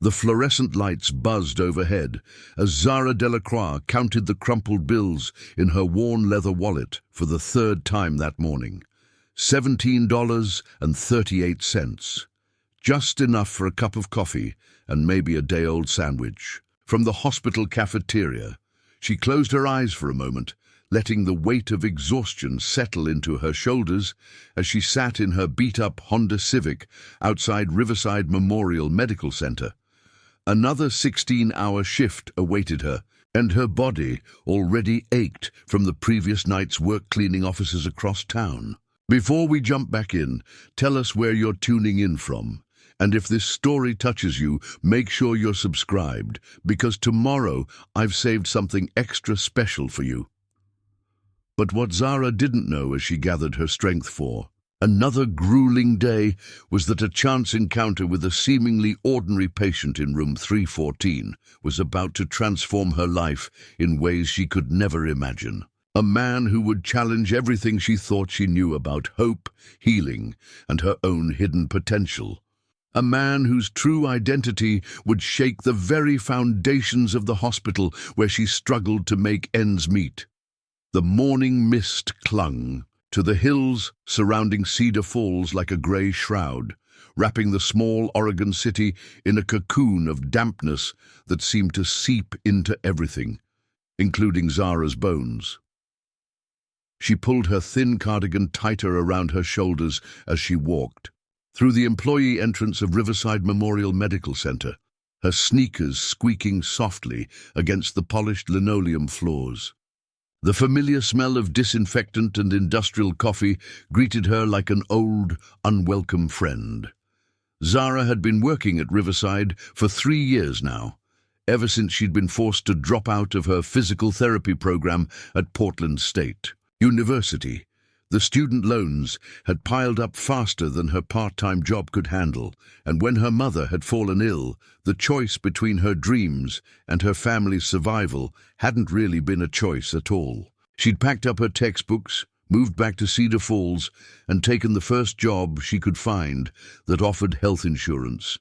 The fluorescent lights buzzed overhead as Zara Delacroix counted the crumpled bills in her worn leather wallet for the third time that morning. $17.38. Just enough for a cup of coffee and maybe a day-old sandwich. From the hospital cafeteria, she closed her eyes for a moment, letting the weight of exhaustion settle into her shoulders as she sat in her beat-up Honda Civic outside Riverside Memorial Medical Center. Another 16-hour shift awaited her, and her body already ached from the previous night's work cleaning offices across town. Before we jump back in, tell us where you're tuning in from. And if this story touches you, make sure you're subscribed, because tomorrow I've saved something extra special for you. But what Zara didn't know as she gathered her strength for another grueling day was that a chance encounter with a seemingly ordinary patient in room 314 was about to transform her life in ways she could never imagine. A man who would challenge everything she thought she knew about hope, healing, and her own hidden potential. A man whose true identity would shake the very foundations of the hospital where she struggled to make ends meet. The morning mist clung to the hills surrounding Cedar Falls like a gray shroud, wrapping the small Oregon city in a cocoon of dampness that seemed to seep into everything, including Zara's bones. She pulled her thin cardigan tighter around her shoulders as she walked through the employee entrance of Riverside Memorial Medical Center, her sneakers squeaking softly against the polished linoleum floors. The familiar smell of disinfectant and industrial coffee greeted her like an old, unwelcome friend. Zara had been working at Riverside for 3 years now, ever since she'd been forced to drop out of her physical therapy program at Portland State University. The student loans had piled up faster than her part-time job could handle, and when her mother had fallen ill, the choice between her dreams and her family's survival hadn't really been a choice at all. She'd packed up her textbooks, moved back to Cedar Falls, and taken the first job she could find that offered health insurance.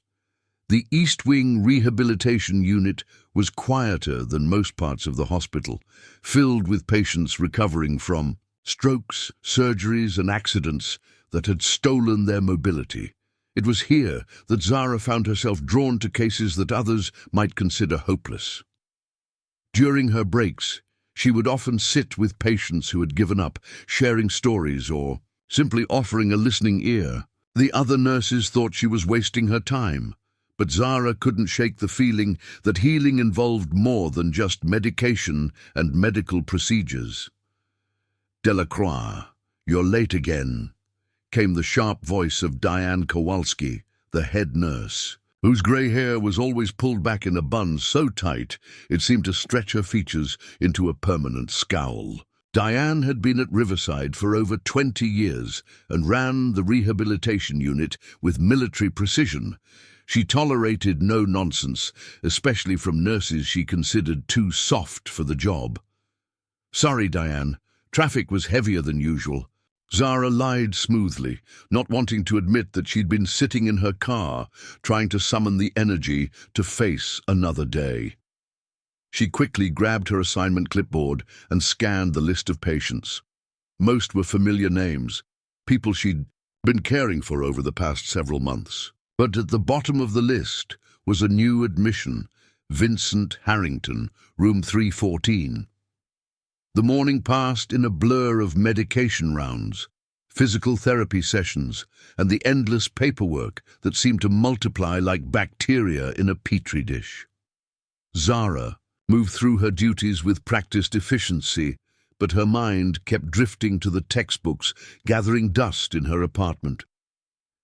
The East Wing Rehabilitation Unit was quieter than most parts of the hospital, filled with patients recovering from strokes, surgeries, and accidents that had stolen their mobility. It was here that Zara found herself drawn to cases that others might consider hopeless. During her breaks, she would often sit with patients who had given up, sharing stories or simply offering a listening ear. The other nurses thought she was wasting her time, but Zara couldn't shake the feeling that healing involved more than just medication and medical procedures. "Delacroix, you're late again," came the sharp voice of Diane Kowalski, the head nurse, whose grey hair was always pulled back in a bun so tight it seemed to stretch her features into a permanent scowl. Diane had been at Riverside for over 20 years and ran the rehabilitation unit with military precision. She tolerated no nonsense, especially from nurses she considered too soft for the job. "Sorry, Diane. Traffic was heavier than usual." Zara lied smoothly, not wanting to admit that she'd been sitting in her car, trying to summon the energy to face another day. She quickly grabbed her assignment clipboard and scanned the list of patients. Most were familiar names, people she'd been caring for over the past several months. But at the bottom of the list was a new admission, Vincent Harrington, room 314. The morning passed in a blur of medication rounds, physical therapy sessions, and the endless paperwork that seemed to multiply like bacteria in a petri dish. Zara moved through her duties with practiced efficiency, but her mind kept drifting to the textbooks, gathering dust in her apartment.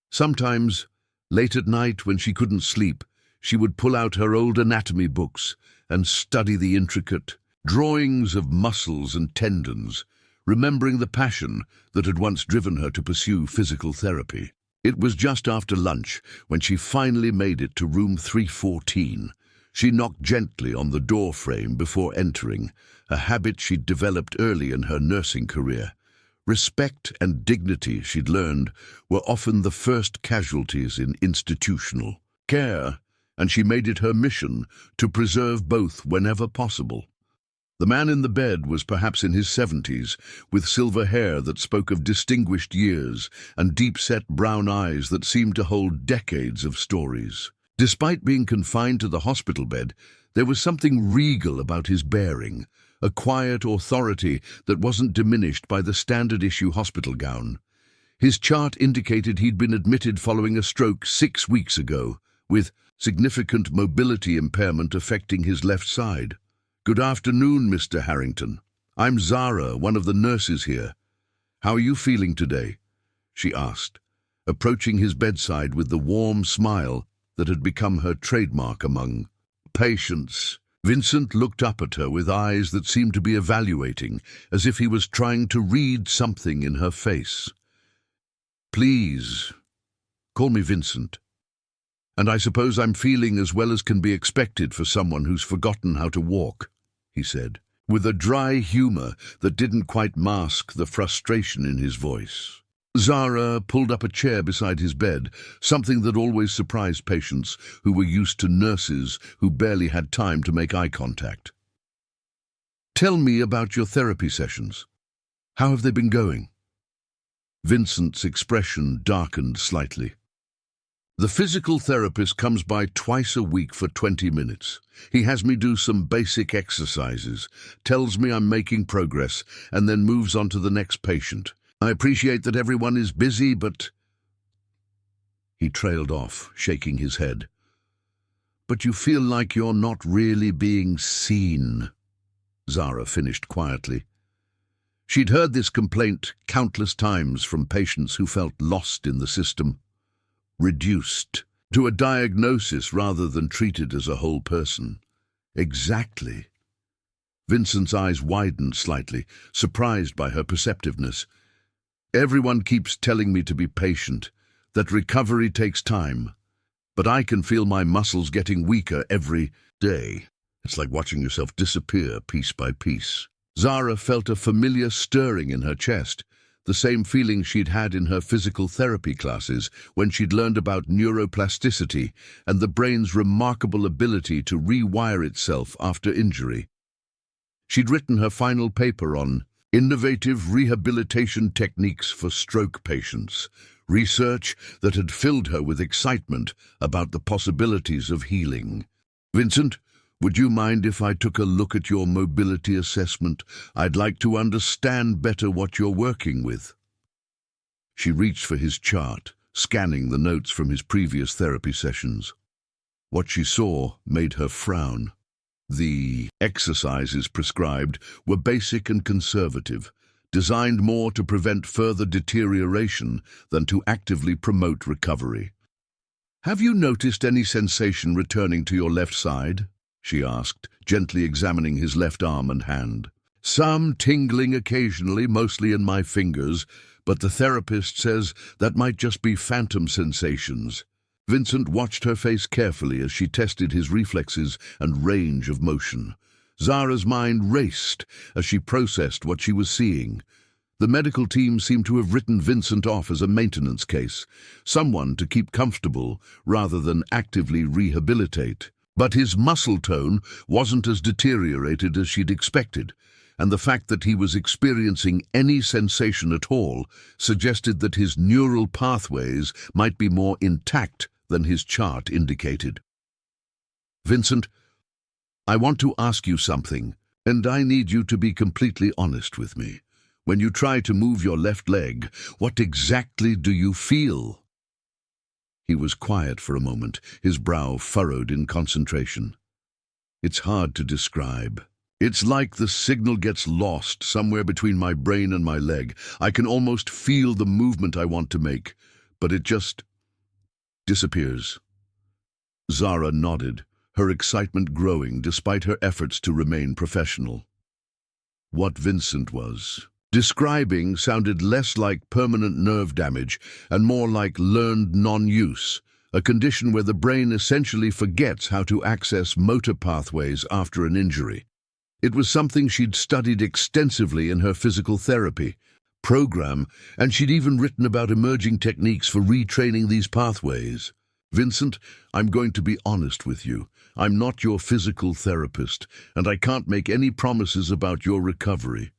Sometimes, late at night when she couldn't sleep, she would pull out her old anatomy books and study the intricate drawings of muscles and tendons, remembering the passion that had once driven her to pursue physical therapy. It was just after lunch when she finally made it to room 314. She knocked gently on the door frame before entering, a habit she'd developed early in her nursing career. Respect and dignity, she'd learned, were often the first casualties in institutional care, and she made it her mission to preserve both whenever possible. The man in the bed was perhaps in his 70s, with silver hair that spoke of distinguished years and deep-set brown eyes that seemed to hold decades of stories. Despite being confined to the hospital bed, there was something regal about his bearing, a quiet authority that wasn't diminished by the standard-issue hospital gown. His chart indicated he'd been admitted following a stroke 6 weeks ago, with significant mobility impairment affecting his left side. "Good afternoon, Mr. Harrington. I'm Zara, one of the nurses here. How are you feeling today?" she asked, approaching his bedside with the warm smile that had become her trademark among patients. Vincent looked up at her with eyes that seemed to be evaluating, as if he was trying to read something in her face. "Please, call me Vincent. And I suppose I'm feeling as well as can be expected for someone who's forgotten how to walk," he said, with a dry humor that didn't quite mask the frustration in his voice. Zara pulled up a chair beside his bed, something that always surprised patients who were used to nurses who barely had time to make eye contact. "Tell me about your therapy sessions. How have they been going?" Vincent's expression darkened slightly. "The physical therapist comes by twice a week for 20 minutes. He has me do some basic exercises, tells me I'm making progress, and then moves on to the next patient. I appreciate that everyone is busy, but—" He trailed off, shaking his head. "But you feel like you're not really being seen," Zara finished quietly. She'd heard this complaint countless times from patients who felt lost in the system, reduced to a diagnosis rather than treated as a whole person. Exactly. Vincent's eyes widened slightly, surprised by her perceptiveness. "Everyone keeps telling me to be patient, that recovery takes time, but I can feel my muscles getting weaker every day. It's like watching yourself disappear piece by piece." Zara felt a familiar stirring in her chest, the same feeling she'd had in her physical therapy classes when she'd learned about neuroplasticity and the brain's remarkable ability to rewire itself after injury. She'd written her final paper on innovative rehabilitation techniques for stroke patients, research that had filled her with excitement about the possibilities of healing. "Vincent, would you mind if I took a look at your mobility assessment? I'd like to understand better what you're working with." She reached for his chart, scanning the notes from his previous therapy sessions. What she saw made her frown. The exercises prescribed were basic and conservative, designed more to prevent further deterioration than to actively promote recovery. "Have you noticed any sensation returning to your left side?" she asked, gently examining his left arm and hand. "Some tingling occasionally, mostly in my fingers, but the therapist says that might just be phantom sensations." Vincent watched her face carefully as she tested his reflexes and range of motion. Zara's mind raced as she processed what she was seeing. The medical team seemed to have written Vincent off as a maintenance case, someone to keep comfortable rather than actively rehabilitate. But his muscle tone wasn't as deteriorated as she'd expected, and the fact that he was experiencing any sensation at all suggested that his neural pathways might be more intact than his chart indicated. "Vincent, I want to ask you something, and I need you to be completely honest with me. When you try to move your left leg, what exactly do you feel?" He was quiet for a moment, his brow furrowed in concentration. "It's hard to describe. It's like the signal gets lost somewhere between my brain and my leg. I can almost feel the movement I want to make, but it just disappears." Zara nodded, her excitement growing despite her efforts to remain professional. What Vincent was describing sounded less like permanent nerve damage and more like learned non-use, a condition where the brain essentially forgets how to access motor pathways after an injury. It was something she'd studied extensively in her physical therapy program, and she'd even written about emerging techniques for retraining these pathways. Vincent, I'm going to be honest with you. I'm not your physical therapist, and I can't make any promises about your recovery.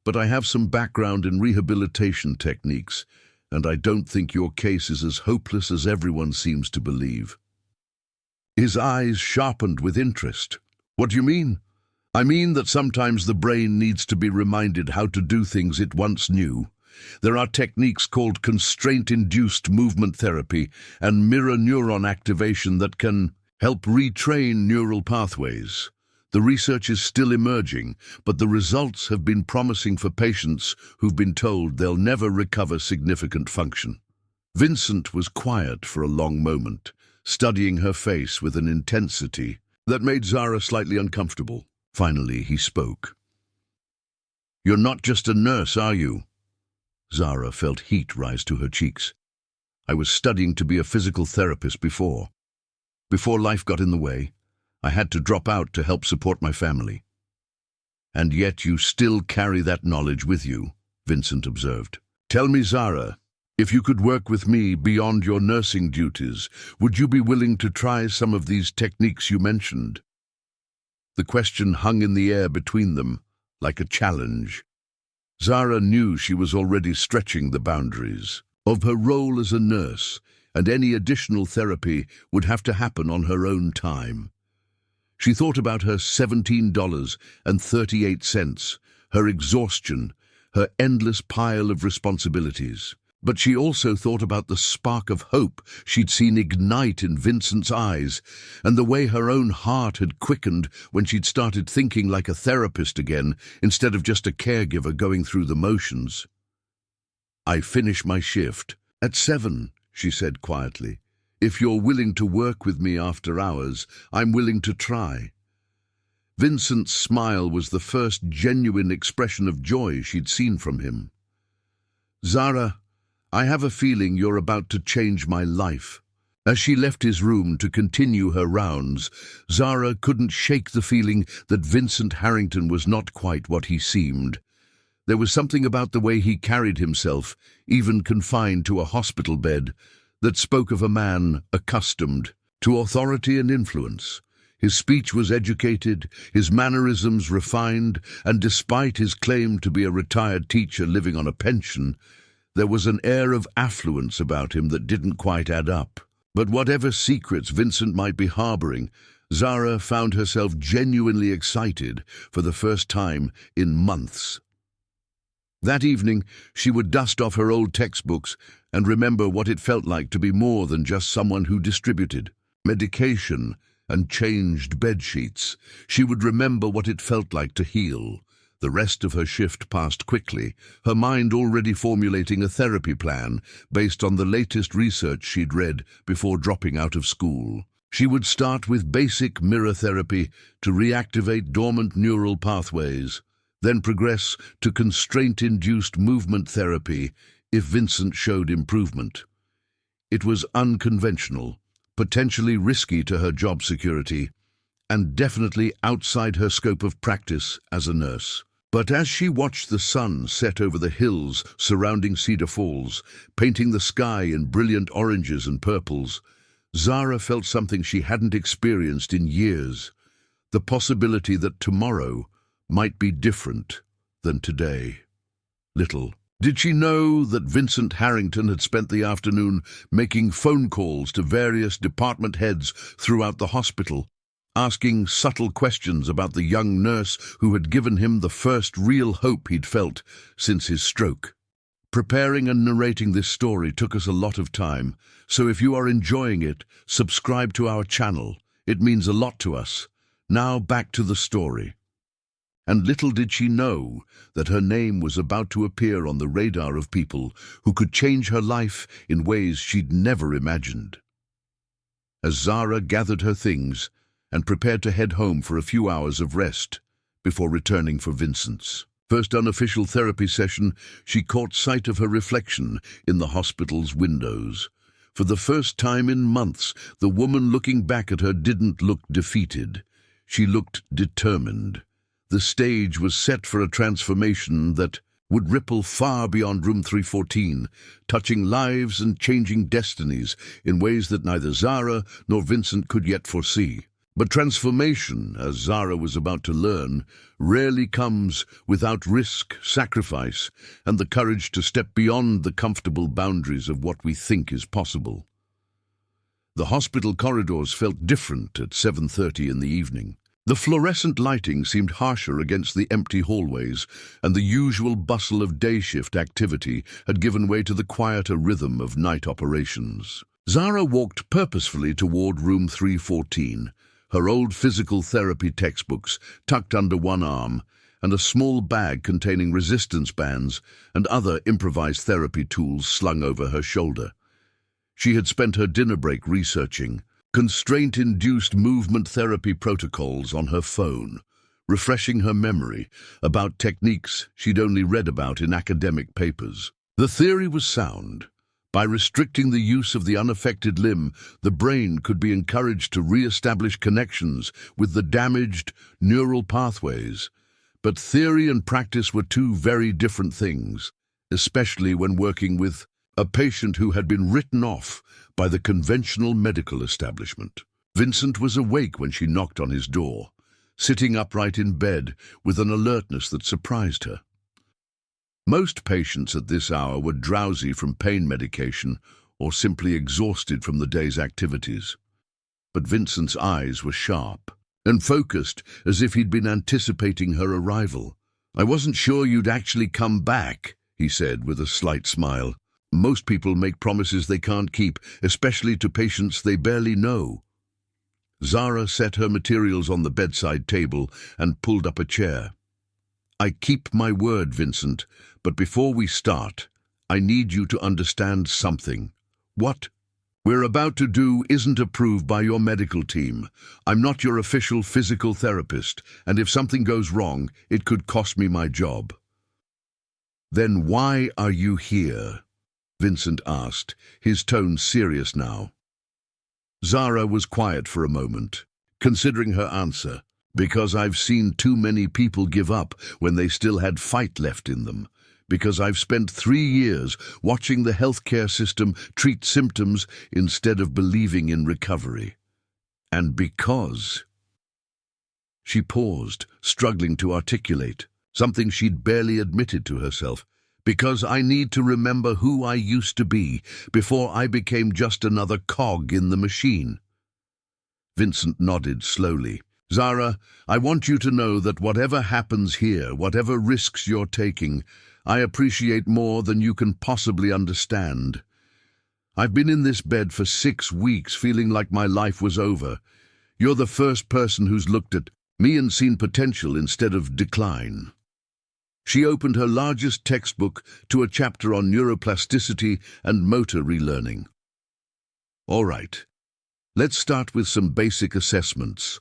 But I have some background in rehabilitation techniques, and I don't think your case is as hopeless as everyone seems to believe. His eyes sharpened with interest. What do you mean? I mean that sometimes the brain needs to be reminded how to do things it once knew. There are techniques called constraint-induced movement therapy and mirror neuron activation that can help retrain neural pathways. The research is still emerging, but the results have been promising for patients who've been told they'll never recover significant function. Vincent was quiet for a long moment, studying her face with an intensity that made Zara slightly uncomfortable. Finally, he spoke. "You're not just a nurse, are you?" Zara felt heat rise to her cheeks. "I was studying to be a physical therapist before. Before life got in the way, I had to drop out to help support my family." "And yet you still carry that knowledge with you," Vincent observed. "Tell me, Zara, if you could work with me beyond your nursing duties, would you be willing to try some of these techniques you mentioned?" The question hung in the air between them, like a challenge. Zara knew she was already stretching the boundaries of her role as a nurse, and any additional therapy would have to happen on her own time. She thought about her $17.38, her exhaustion, her endless pile of responsibilities. But she also thought about the spark of hope she'd seen ignite in Vincent's eyes, and the way her own heart had quickened when she'd started thinking like a therapist again, instead of just a caregiver going through the motions. "I finish my shift at 7, she said quietly. "If you're willing to work with me after hours, I'm willing to try." Vincent's smile was the first genuine expression of joy she'd seen from him. "Zara, I have a feeling you're about to change my life." As she left his room to continue her rounds, Zara couldn't shake the feeling that Vincent Harrington was not quite what he seemed. There was something about the way he carried himself, even confined to a hospital bed, that spoke of a man accustomed to authority and influence. His speech was educated, his mannerisms refined, and despite his claim to be a retired teacher living on a pension, there was an air of affluence about him that didn't quite add up. But whatever secrets Vincent might be harboring, Zara found herself genuinely excited for the first time in months. That evening, she would dust off her old textbooks and remember what it felt like to be more than just someone who distributed medication and changed bedsheets. She would remember what it felt like to heal. The rest of her shift passed quickly, her mind already formulating a therapy plan based on the latest research she'd read before dropping out of school. She would start with basic mirror therapy to reactivate dormant neural pathways, then progress to constraint-induced movement therapy if Vincent showed improvement. It was unconventional, potentially risky to her job security, and definitely outside her scope of practice as a nurse. But as she watched the sun set over the hills surrounding Cedar Falls, painting the sky in brilliant oranges and purples, Zara felt something she hadn't experienced in years, the possibility that tomorrow might be different than today. Little did she know that Vincent Harrington had spent the afternoon making phone calls to various department heads throughout the hospital, asking subtle questions about the young nurse who had given him the first real hope he'd felt since his stroke. Preparing and narrating this story took us a lot of time, so if you are enjoying it, subscribe to our channel. It means a lot to us. Now back to the story. And little did she know that her name was about to appear on the radar of people who could change her life in ways she'd never imagined. As Zara gathered her things and prepared to head home for a few hours of rest before returning for Vincent's first unofficial therapy session, she caught sight of her reflection in the hospital's windows. For the first time in months, the woman looking back at her didn't look defeated. She looked determined. The stage was set for a transformation that would ripple far beyond room 314, touching lives and changing destinies in ways that neither Zara nor Vincent could yet foresee. But transformation, as Zara was about to learn, rarely comes without risk, sacrifice, and the courage to step beyond the comfortable boundaries of what we think is possible. The hospital corridors felt different at 7:30 in the evening. The fluorescent lighting seemed harsher against the empty hallways, and the usual bustle of day shift activity had given way to the quieter rhythm of night operations. Zara walked purposefully toward room 314, her old physical therapy textbooks tucked under one arm, and a small bag containing resistance bands and other improvised therapy tools slung over her shoulder. She had spent her dinner break researching constraint-induced movement therapy protocols on her phone, refreshing her memory about techniques she'd only read about in academic papers. The theory was sound. By restricting the use of the unaffected limb, the brain could be encouraged to re-establish connections with the damaged neural pathways. But theory and practice were two very different things, especially when working with a patient who had been written off by the conventional medical establishment. Vincent was awake when she knocked on his door, sitting upright in bed with an alertness that surprised her. Most patients at this hour were drowsy from pain medication or simply exhausted from the day's activities. But Vincent's eyes were sharp and focused, as if he'd been anticipating her arrival. "I wasn't sure you'd actually come back," he said with a slight smile. "Most people make promises they can't keep, especially to patients they barely know." Zara set her materials on the bedside table and pulled up a chair. "I keep my word, Vincent, but before we start, I need you to understand something." "What?" "We're about to do isn't approved by your medical team. I'm not your official physical therapist, and if something goes wrong, it could cost me my job." "Then why are you here?" Vincent asked, his tone serious now. Zara was quiet for a moment, considering her answer. "Because I've seen too many people give up when they still had fight left in them. Because I've spent 3 years watching the healthcare system treat symptoms instead of believing in recovery. And because—" She paused, struggling to articulate, something she'd barely admitted to herself. "Because I need to remember who I used to be before I became just another cog in the machine." Vincent nodded slowly. "Zara, I want you to know that whatever happens here, whatever risks you're taking, I appreciate more than you can possibly understand. I've been in this bed for 6 weeks feeling like my life was over. You're the first person who's looked at me and seen potential instead of decline." She opened her largest textbook to a chapter on neuroplasticity and motor relearning. "All right, let's start with some basic assessments.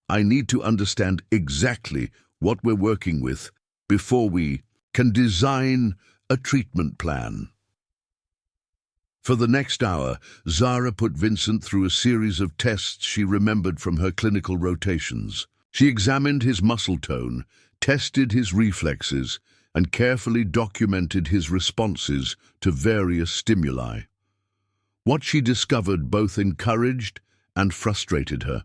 I need to understand exactly what we're working with before we can design a treatment plan." For the next hour, Zara put Vincent through a series of tests she remembered from her clinical rotations. She examined his muscle tone, tested his reflexes, and carefully documented his responses to various stimuli. What she discovered both encouraged and frustrated her.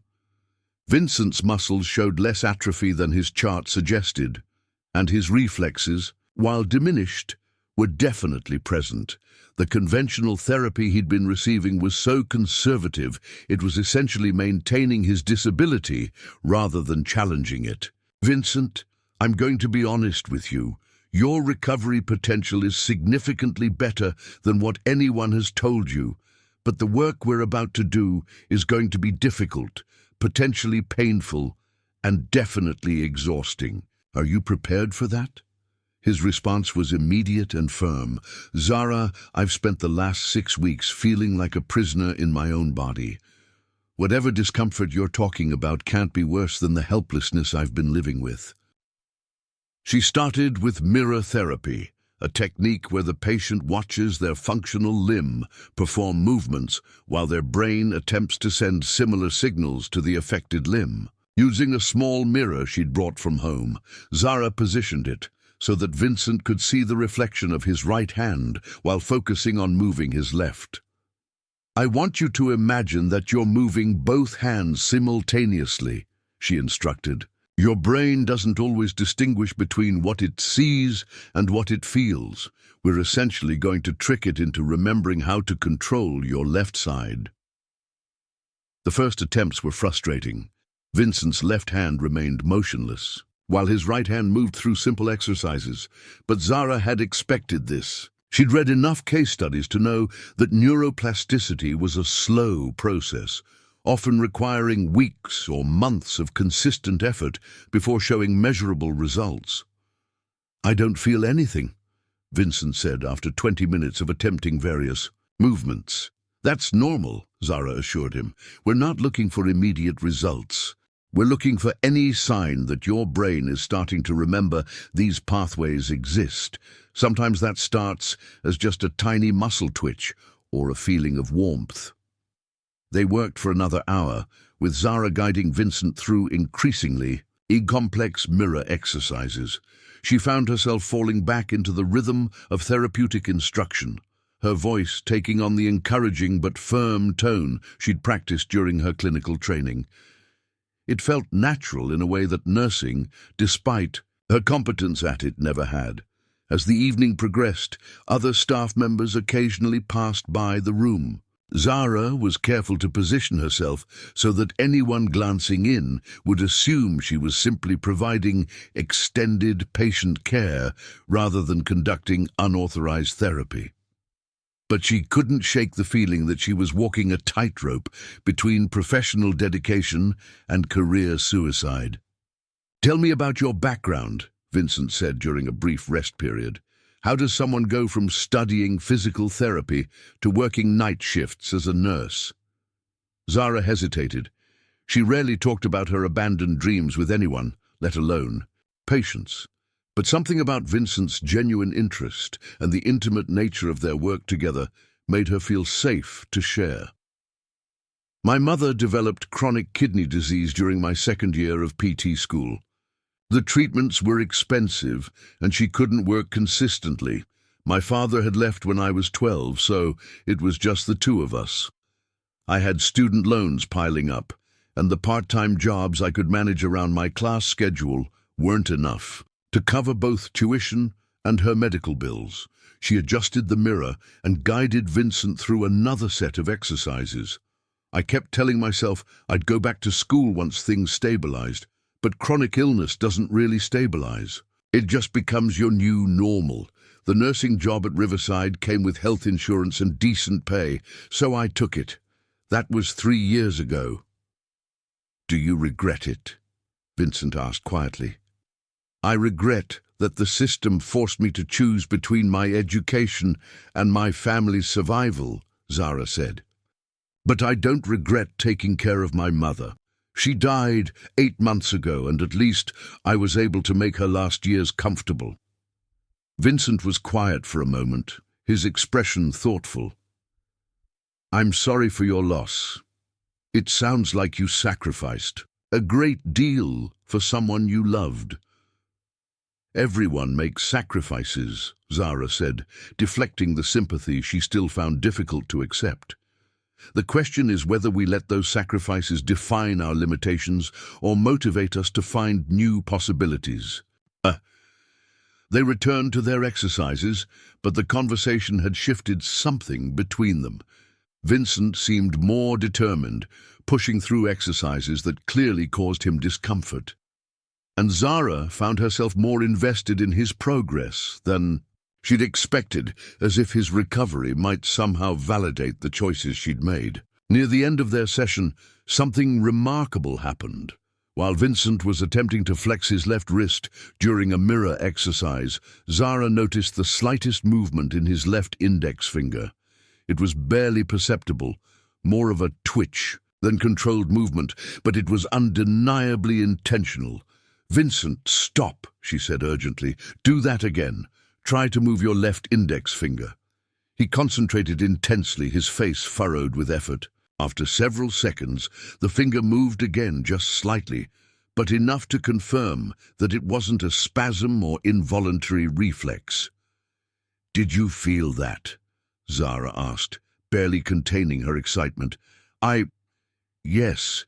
Vincent's muscles showed less atrophy than his chart suggested, and his reflexes, while diminished, were definitely present. The conventional therapy he'd been receiving was so conservative it was essentially maintaining his disability rather than challenging it. "Vincent, I'm going to be honest with you. Your recovery potential is significantly better than what anyone has told you, but the work we're about to do is going to be difficult, potentially painful, and definitely exhausting. Are you prepared for that?" His response was immediate and firm. "Zara, I've spent the last 6 weeks feeling like a prisoner in my own body. Whatever discomfort you're talking about can't be worse than the helplessness I've been living with." She started with mirror therapy, a technique where the patient watches their functional limb perform movements while their brain attempts to send similar signals to the affected limb. Using a small mirror she'd brought from home, Zara positioned it, so that Vincent could see the reflection of his right hand while focusing on moving his left. "I want you to imagine that you're moving both hands simultaneously," she instructed. "Your brain doesn't always distinguish between what it sees and what it feels. We're essentially going to trick it into remembering how to control your left side." The first attempts were frustrating. Vincent's left hand remained motionless, while his right hand moved through simple exercises. But Zara had expected this. She'd read enough case studies to know that neuroplasticity was a slow process, often requiring weeks or months of consistent effort before showing measurable results. "I don't feel anything," Vincent said after 20 minutes of attempting various movements. "That's normal," Zara assured him. "We're not looking for immediate results. We're looking for any sign that your brain is starting to remember these pathways exist. Sometimes that starts as just a tiny muscle twitch or a feeling of warmth." They worked for another hour, with Zara guiding Vincent through increasingly complex mirror exercises. She found herself falling back into the rhythm of therapeutic instruction, her voice taking on the encouraging but firm tone she'd practiced during her clinical training. It felt natural in a way that nursing, despite her competence at it, never had. As the evening progressed, other staff members occasionally passed by the room. Zara was careful to position herself so that anyone glancing in would assume she was simply providing extended patient care rather than conducting unauthorized therapy. But she couldn't shake the feeling that she was walking a tightrope between professional dedication and career suicide. "Tell me about your background," Vincent said during a brief rest period. "How does someone go from studying physical therapy to working night shifts as a nurse?" Zara hesitated. She rarely talked about her abandoned dreams with anyone, let alone patients. But something about Vincent's genuine interest and the intimate nature of their work together made her feel safe to share. "My mother developed chronic kidney disease during my second year of PT school. The treatments were expensive, and she couldn't work consistently. My father had left when I was 12, so it was just the two of us. I had student loans piling up, and the part-time jobs I could manage around my class schedule weren't enough to cover both tuition and her medical bills." She adjusted the mirror and guided Vincent through another set of exercises. "I kept telling myself I'd go back to school once things stabilized, but chronic illness doesn't really stabilize. It just becomes your new normal. The nursing job at Riverside came with health insurance and decent pay, so I took it. That was 3 years ago." "Do you regret it?" Vincent asked quietly. "I regret that the system forced me to choose between my education and my family's survival," Zara said. "But I don't regret taking care of my mother. She died 8 months ago, and at least I was able to make her last years comfortable." Vincent was quiet for a moment, his expression thoughtful. "I'm sorry for your loss. It sounds like you sacrificed a great deal for someone you loved." "Everyone makes sacrifices," Zara said, deflecting the sympathy she still found difficult to accept. "The question is whether we let those sacrifices define our limitations or motivate us to find new possibilities." They returned to their exercises, but the conversation had shifted something between them. Vincent seemed more determined, pushing through exercises that clearly caused him discomfort. And Zara found herself more invested in his progress than she'd expected, as if his recovery might somehow validate the choices she'd made. Near the end of their session, something remarkable happened. While Vincent was attempting to flex his left wrist during a mirror exercise, Zara noticed the slightest movement in his left index finger. It was barely perceptible, more of a twitch than controlled movement, but it was undeniably intentional. "Vincent, stop," she said urgently. "Do that again. Try to move your left index finger." He concentrated intensely, his face furrowed with effort. After several seconds, the finger moved again, just slightly, but enough to confirm that it wasn't a spasm or involuntary reflex. "Did you feel that?" Zara asked, barely containing her excitement. Yes,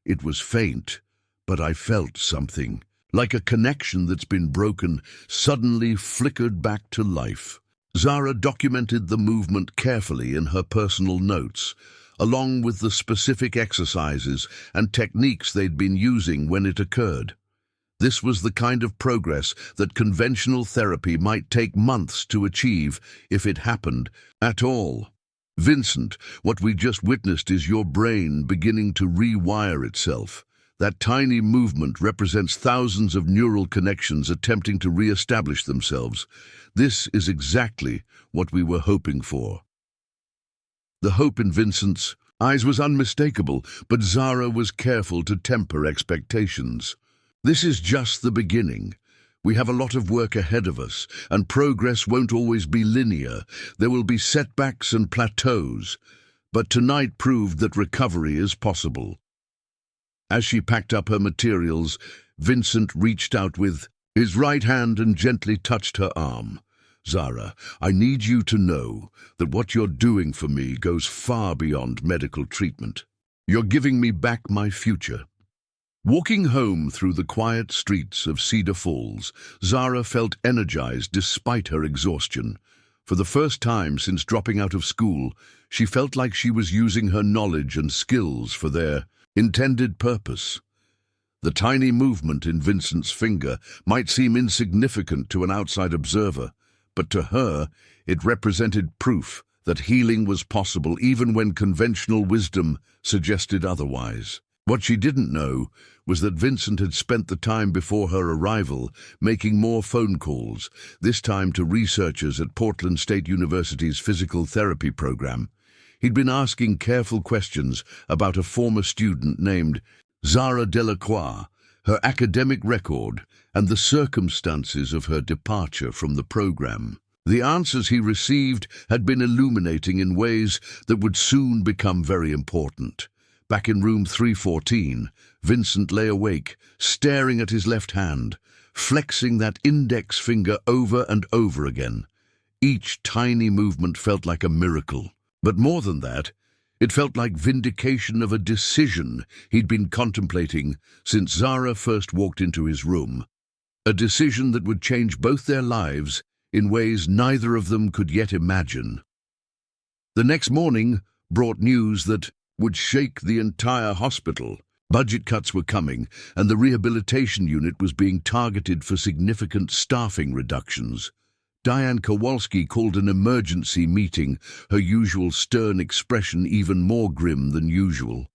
it was faint, but I felt something, like a connection that's been broken, suddenly flickered back to life." Zara documented the movement carefully in her personal notes, along with the specific exercises and techniques they'd been using when it occurred. This was the kind of progress that conventional therapy might take months to achieve, if it happened at all. "Vincent, what we just witnessed is your brain beginning to rewire itself. That tiny movement represents thousands of neural connections attempting to re-establish themselves. This is exactly what we were hoping for." The hope in Vincent's eyes was unmistakable, but Zara was careful to temper expectations. "This is just the beginning. We have a lot of work ahead of us, and progress won't always be linear. There will be setbacks and plateaus, but tonight proved that recovery is possible." As she packed up her materials, Vincent reached out with his right hand and gently touched her arm. "Zara, I need you to know that what you're doing for me goes far beyond medical treatment. You're giving me back my future." Walking home through the quiet streets of Cedar Falls, Zara felt energized despite her exhaustion. For the first time since dropping out of school, she felt like she was using her knowledge and skills for their intended purpose. The tiny movement in Vincent's finger might seem insignificant to an outside observer, but to her, it represented proof that healing was possible even when conventional wisdom suggested otherwise. What she didn't know was that Vincent had spent the time before her arrival making more phone calls, this time to researchers at Portland State University's physical therapy program. He'd been asking careful questions about a former student named Zara Delacroix, her academic record, and the circumstances of her departure from the program. The answers he received had been illuminating in ways that would soon become very important. Back in room 314, Vincent lay awake, staring at his left hand, flexing that index finger over and over again. Each tiny movement felt like a miracle. But more than that, it felt like vindication of a decision he'd been contemplating since Zara first walked into his room. A decision that would change both their lives in ways neither of them could yet imagine. The next morning brought news that would shake the entire hospital. Budget cuts were coming, and the rehabilitation unit was being targeted for significant staffing reductions. Diane Kowalski called an emergency meeting, her usual stern expression even more grim than usual.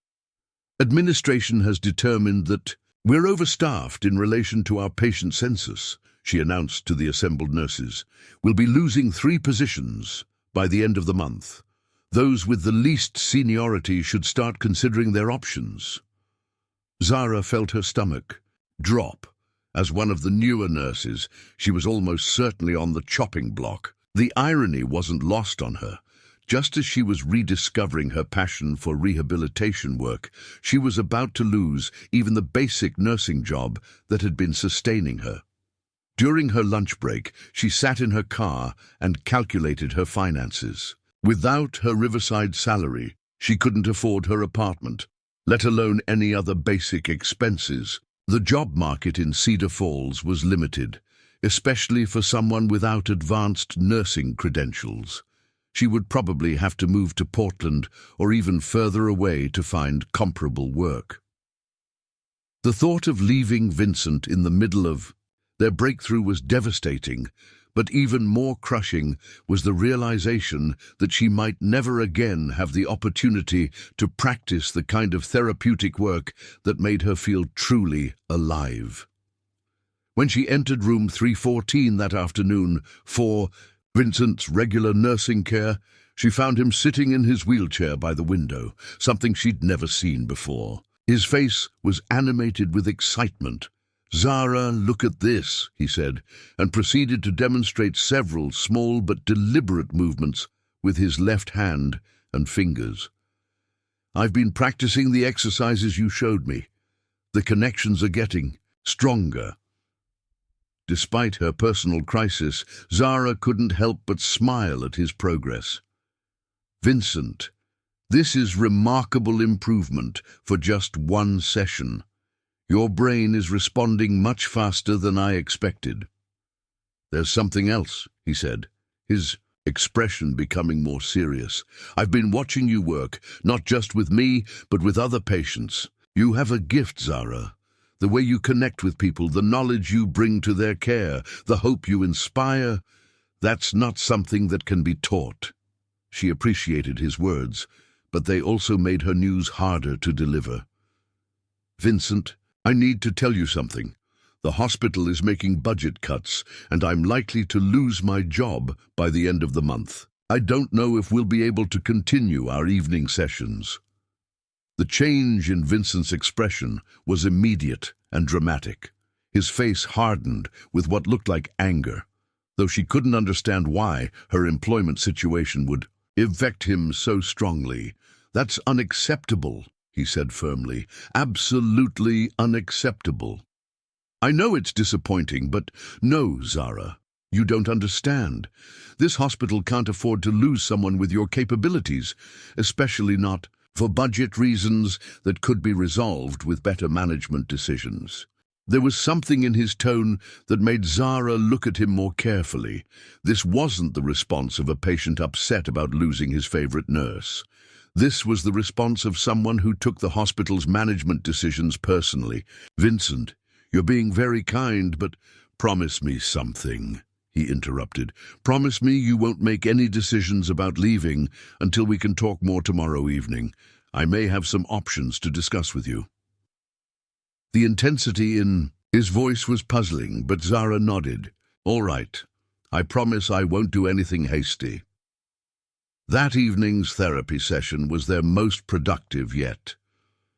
"Administration has determined that we're overstaffed in relation to our patient census," she announced to the assembled nurses. "We'll be losing 3 positions by the end of the month. Those with the least seniority should start considering their options." Zara felt her stomach drop. As one of the newer nurses, she was almost certainly on the chopping block. The irony wasn't lost on her. Just as she was rediscovering her passion for rehabilitation work, she was about to lose even the basic nursing job that had been sustaining her. During her lunch break, she sat in her car and calculated her finances. Without her Riverside salary, she couldn't afford her apartment, let alone any other basic expenses. The job market in Cedar Falls was limited, especially for someone without advanced nursing credentials. She would probably have to move to Portland or even further away to find comparable work. The thought of leaving Vincent in the middle of their breakthrough was devastating, but even more crushing was the realization that she might never again have the opportunity to practice the kind of therapeutic work that made her feel truly alive. When she entered room 314 that afternoon for Vincent's regular nursing care, she found him sitting in his wheelchair by the window, something she'd never seen before. His face was animated with excitement. "Zara, look at this," he said, and proceeded to demonstrate several small but deliberate movements with his left hand and fingers. "I've been practicing the exercises you showed me. The connections are getting stronger. Despite her personal crisis, Zara couldn't help but smile at his progress. Vincent, this is remarkable improvement for just one session. Your brain is responding much faster than I expected. There's something else, he said, his expression becoming more serious. I've been watching you work, not just with me, but with other patients. You have a gift, Zara. The way you connect with people, the knowledge you bring to their care, the hope you inspire, that's not something that can be taught. She appreciated his words, but they also made her news harder to deliver. Vincent, I need to tell you something. The hospital is making budget cuts, and I'm likely to lose my job by the end of the month. I don't know if we'll be able to continue our evening sessions. The change in Vincent's expression was immediate and dramatic. His face hardened with what looked like anger, though she couldn't understand why her employment situation would affect him so strongly. That's unacceptable, he said firmly. Absolutely unacceptable. I know it's disappointing, but no, Zara, you don't understand. This hospital can't afford to lose someone with your capabilities, especially not for budget reasons that could be resolved with better management decisions. There was something in his tone that made Zara look at him more carefully. This wasn't the response of a patient upset about losing his favorite nurse. This was the response of someone who took the hospital's management decisions personally. Vincent, you're being very kind, but promise me something, he interrupted. Promise me you won't make any decisions about leaving until we can talk more tomorrow evening. I may have some options to discuss with you. The intensity in his voice was puzzling, but Zara nodded. All right. I promise I won't do anything hasty. That evening's therapy session was their most productive yet.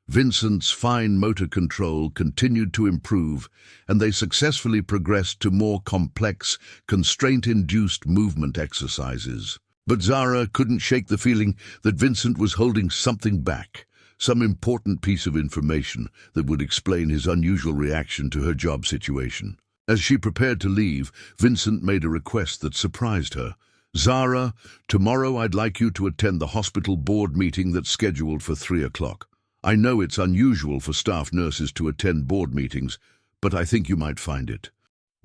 Vincent's fine motor control continued to improve, and they successfully progressed to more complex, constraint-induced movement exercises. But Zara couldn't shake the feeling that Vincent was holding something back, some important piece of information that would explain his unusual reaction to her job situation. As she prepared to leave, Vincent made a request that surprised her. Zara, tomorrow I'd like you to attend the hospital board meeting that's scheduled for 3 o'clock. I know it's unusual for staff nurses to attend board meetings, but I think you might find it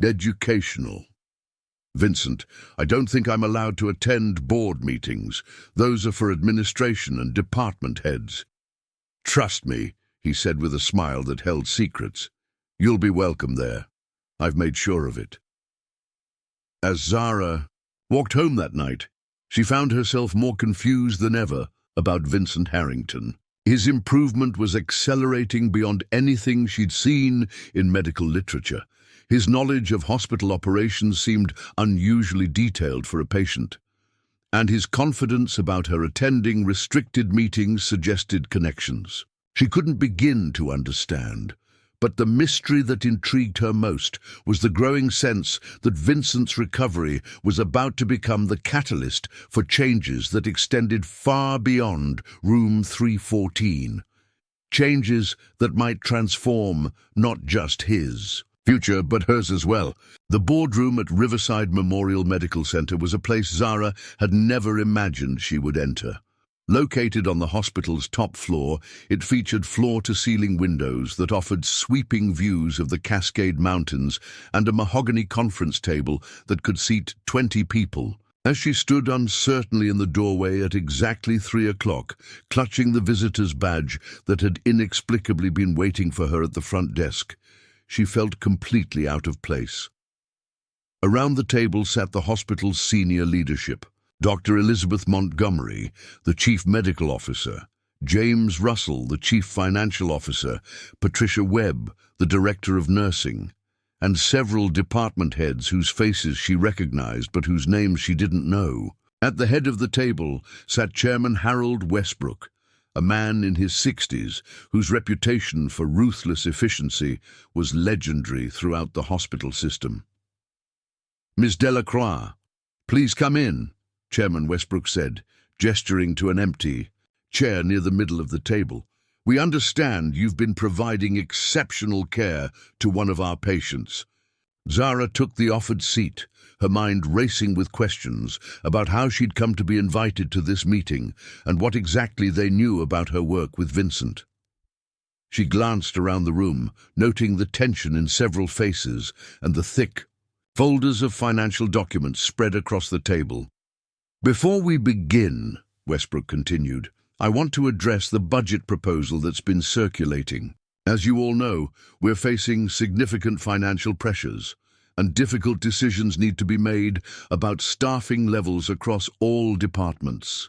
educational. Vincent, I don't think I'm allowed to attend board meetings. Those are for administration and department heads. Trust me, he said with a smile that held secrets. You'll be welcome there. I've made sure of it. As Zara walked home that night, she found herself more confused than ever about Vincent Harrington. His improvement was accelerating beyond anything she'd seen in medical literature. His knowledge of hospital operations seemed unusually detailed for a patient, and his confidence about her attending restricted meetings suggested connections she couldn't begin to understand. But the mystery that intrigued her most was the growing sense that Vincent's recovery was about to become the catalyst for changes that extended far beyond room 314. Changes that might transform not just his future, but hers as well. The boardroom at Riverside Memorial Medical Center was a place Zara had never imagined she would enter. Located on the hospital's top floor, it featured floor-to-ceiling windows that offered sweeping views of the Cascade Mountains and a mahogany conference table that could seat 20 people. As she stood uncertainly in the doorway at exactly 3 o'clock, clutching the visitor's badge that had inexplicably been waiting for her at the front desk, she felt completely out of place. Around the table sat the hospital's senior leadership. Dr. Elizabeth Montgomery, the Chief Medical Officer, James Russell, the Chief Financial Officer, Patricia Webb, the Director of Nursing, and several department heads whose faces she recognized but whose names she didn't know. At the head of the table sat Chairman Harold Westbrook, a man in his 60s whose reputation for ruthless efficiency was legendary throughout the hospital system. Ms. Delacroix, please come in, Chairman Westbrook said, gesturing to an empty chair near the middle of the table. We understand you've been providing exceptional care to one of our patients. Zara took the offered seat, her mind racing with questions about how she'd come to be invited to this meeting and what exactly they knew about her work with Vincent. She glanced around the room, noting the tension in several faces and the thick folders of financial documents spread across the table. "Before we begin," Westbrook continued, "I want to address the budget proposal that's been circulating. As you all know, we're facing significant financial pressures, and difficult decisions need to be made about staffing levels across all departments."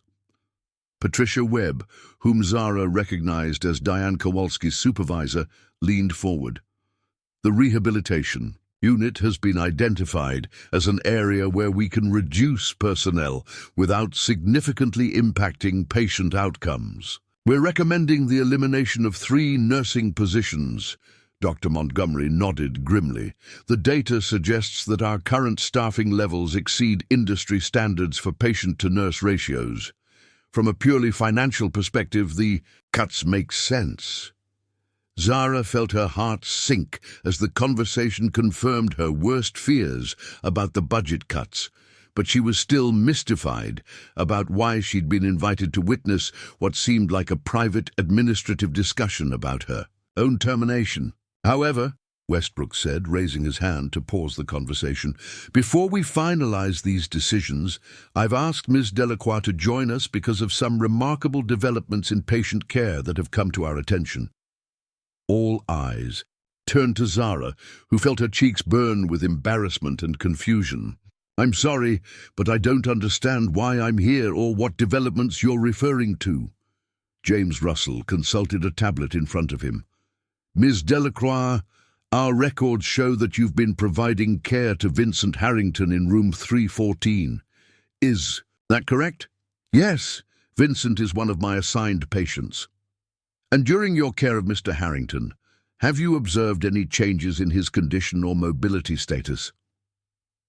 Patricia Webb, whom Zara recognized as Diane Kowalski's supervisor, leaned forward. "The rehabilitation unit has been identified as an area where we can reduce personnel without significantly impacting patient outcomes. We're recommending the elimination of 3 nursing positions." Dr. Montgomery nodded grimly. "The data suggests that our current staffing levels exceed industry standards for patient-to-nurse ratios. From a purely financial perspective, the cuts make sense." Zara felt her heart sink as the conversation confirmed her worst fears about the budget cuts, but she was still mystified about why she'd been invited to witness what seemed like a private administrative discussion about her own termination. "However," Westbrook said, raising his hand to pause the conversation, "before we finalize these decisions, I've asked Ms. Delacroix to join us because of some remarkable developments in patient care that have come to our attention." All eyes turned to Zara, who felt her cheeks burn with embarrassment and confusion. "I'm sorry, but I don't understand why I'm here or what developments you're referring to." James Russell consulted a tablet in front of him. "Ms. Delacroix, our records show that you've been providing care to Vincent Harrington in room 314. Is that correct?" "Yes, Vincent is one of my assigned patients." "And during your care of Mr. Harrington, have you observed any changes in his condition or mobility status?"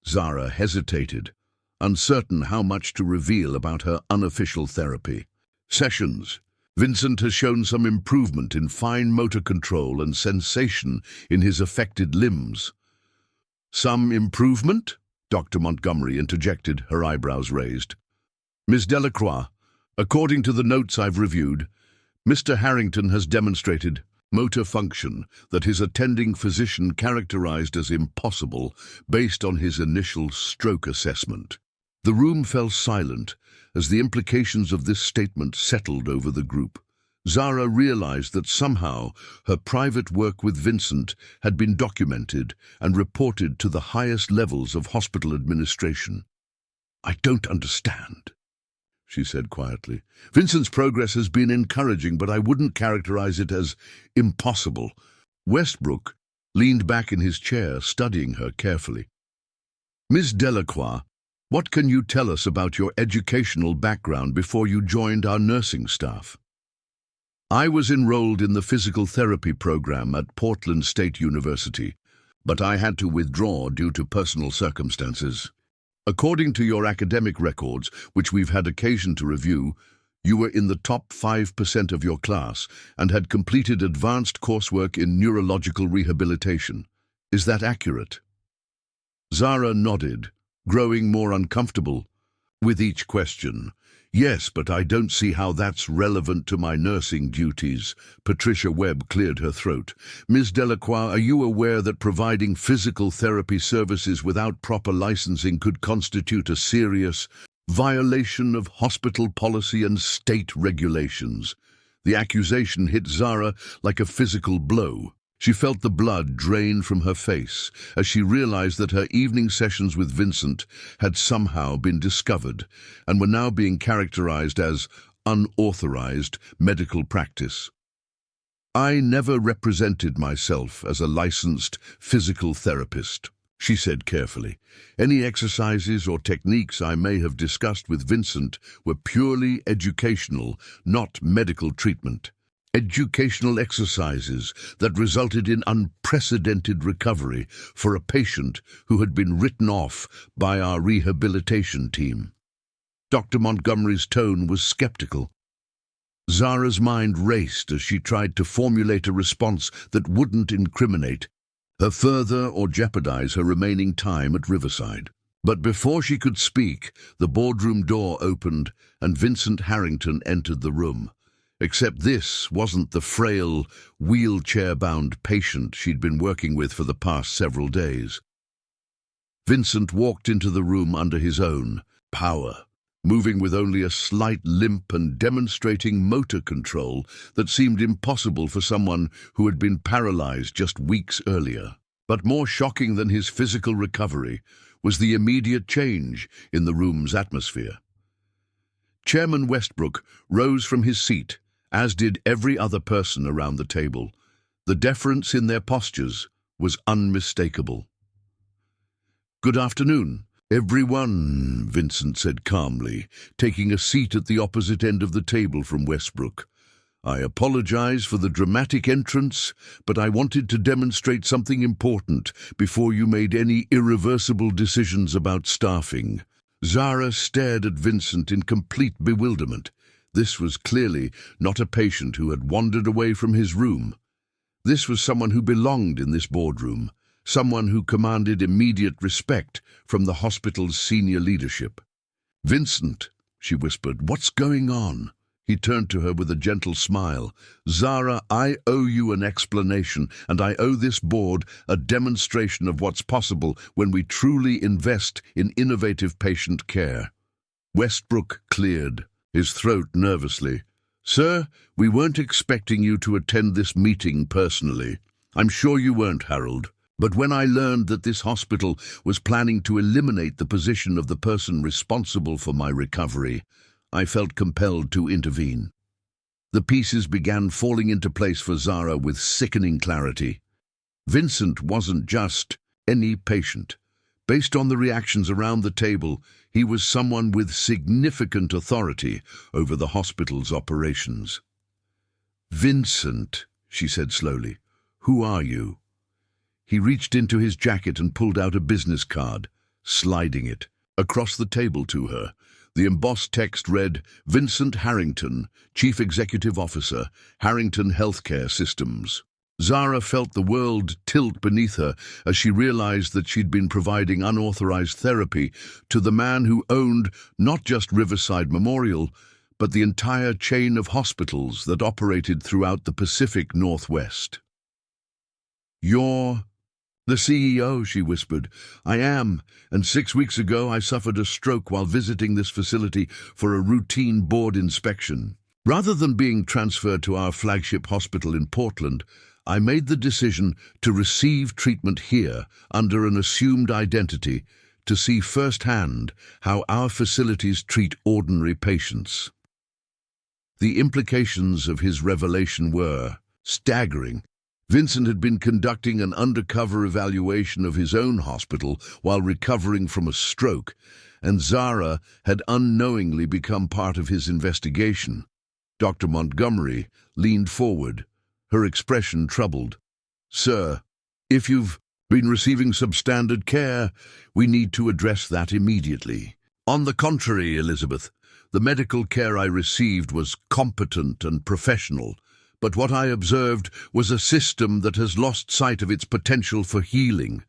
Zara hesitated, uncertain how much to reveal about her unofficial therapy sessions. "Vincent has shown some improvement in fine motor control and sensation in his affected limbs." "Some improvement?" Dr. Montgomery interjected, her eyebrows raised. "Ms. Delacroix, according to the notes I've reviewed, Mr. Harrington has demonstrated motor function that his attending physician characterized as impossible based on his initial stroke assessment." The room fell silent as the implications of this statement settled over the group. Zara realized that somehow her private work with Vincent had been documented and reported to the highest levels of hospital administration. "I don't understand," she said quietly. "Vincent's progress has been encouraging, but I wouldn't characterize it as impossible." Westbrook leaned back in his chair, studying her carefully. "Ms. Delacroix, what can you tell us about your educational background before you joined our nursing staff?" "I was enrolled in the physical therapy program at Portland State University, but I had to withdraw due to personal circumstances. According to your academic records, which we've had occasion to review, you were in the top 5% of your class and had completed advanced coursework in neurological rehabilitation. Is that accurate?" Zara nodded, growing more uncomfortable with each question. "Yes, but I don't see how that's relevant to my nursing duties." Patricia Webb cleared her throat. "Ms. Delacroix, are you aware that providing physical therapy services without proper licensing could constitute a serious violation of hospital policy and state regulations?" The accusation hit Zara like a physical blow. She felt the blood drain from her face as she realized that her evening sessions with Vincent had somehow been discovered and were now being characterized as unauthorized medical practice. "I never represented myself as a licensed physical therapist," she said carefully. "Any exercises or techniques I may have discussed with Vincent were purely educational, not medical treatment. Educational exercises that resulted in unprecedented recovery for a patient who had been written off by our rehabilitation team." Dr. Montgomery's tone was skeptical. Zara's mind raced as she tried to formulate a response that wouldn't incriminate her further or jeopardize her remaining time at Riverside. But before she could speak, the boardroom door opened and Vincent Harrington entered the room. Except this wasn't the frail, wheelchair-bound patient she'd been working with for the past several days. Vincent walked into the room under his own power, moving with only a slight limp and demonstrating motor control that seemed impossible for someone who had been paralyzed just weeks earlier. But more shocking than his physical recovery was the immediate change in the room's atmosphere. Chairman Westbrook rose from his seat, as did every other person around the table. The deference in their postures was unmistakable. "Good afternoon, everyone," Vincent said calmly, taking a seat at the opposite end of the table from Westbrook. "I apologize for the dramatic entrance, but I wanted to demonstrate something important before you made any irreversible decisions about staffing." Zara stared at Vincent in complete bewilderment. This was clearly not a patient who had wandered away from his room. This was someone who belonged in this boardroom, someone who commanded immediate respect from the hospital's senior leadership. "Vincent," she whispered, "what's going on?" He turned to her with a gentle smile. "Zara, I owe you an explanation, and I owe this board a demonstration of what's possible when we truly invest in innovative patient care." Westbrook cleared his throat nervously. "Sir, we weren't expecting you to attend this meeting personally. I'm sure you weren't, Harold. But when I learned that this hospital was planning to eliminate the position of the person responsible for my recovery, I felt compelled to intervene." The pieces began falling into place for Zara with sickening clarity. Vincent wasn't just any patient. Based on the reactions around the table, he was someone with significant authority over the hospital's operations. "Vincent," she said slowly, "who are you?" He reached into his jacket and pulled out a business card, sliding it across the table to her. The embossed text read, "Vincent Harrington, Chief Executive Officer, Harrington Healthcare Systems." Zara felt the world tilt beneath her as she realized that she'd been providing unauthorized therapy to the man who owned not just Riverside Memorial, but the entire chain of hospitals that operated throughout the Pacific Northwest. "You're the CEO," she whispered. "I am, and 6 weeks ago I suffered a stroke while visiting this facility for a routine board inspection. Rather than being transferred to our flagship hospital in Portland, I made the decision to receive treatment here under an assumed identity to see firsthand how our facilities treat ordinary patients." The implications of his revelation were staggering. Vincent had been conducting an undercover evaluation of his own hospital while recovering from a stroke, and Zara had unknowingly become part of his investigation. Dr. Montgomery leaned forward, her expression troubled. "Sir, if you've been receiving substandard care, we need to address that immediately." "On the contrary, Elizabeth, the medical care I received was competent and professional. But what I observed was a system that has lost sight of its potential for healing.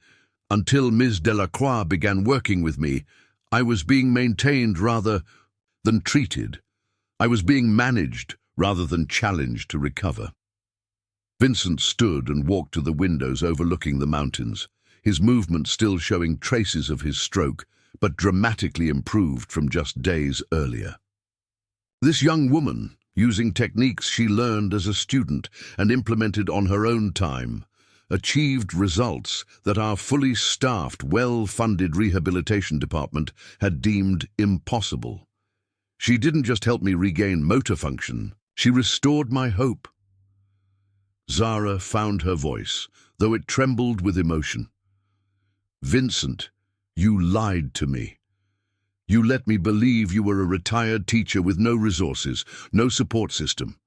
Until Ms. Delacroix began working with me, I was being maintained rather than treated. I was being managed rather than challenged to recover." Vincent stood and walked to the windows overlooking the mountains, his movement still showing traces of his stroke, but dramatically improved from just days earlier. This young woman, using techniques she learned as a student and implemented on her own time, achieved results that our fully staffed, well-funded rehabilitation department had deemed impossible. She didn't just help me regain motor function, she restored my hope. Zara found her voice, though it trembled with emotion. "Vincent, you lied to me. You let me believe you were a retired teacher with no resources, no support system.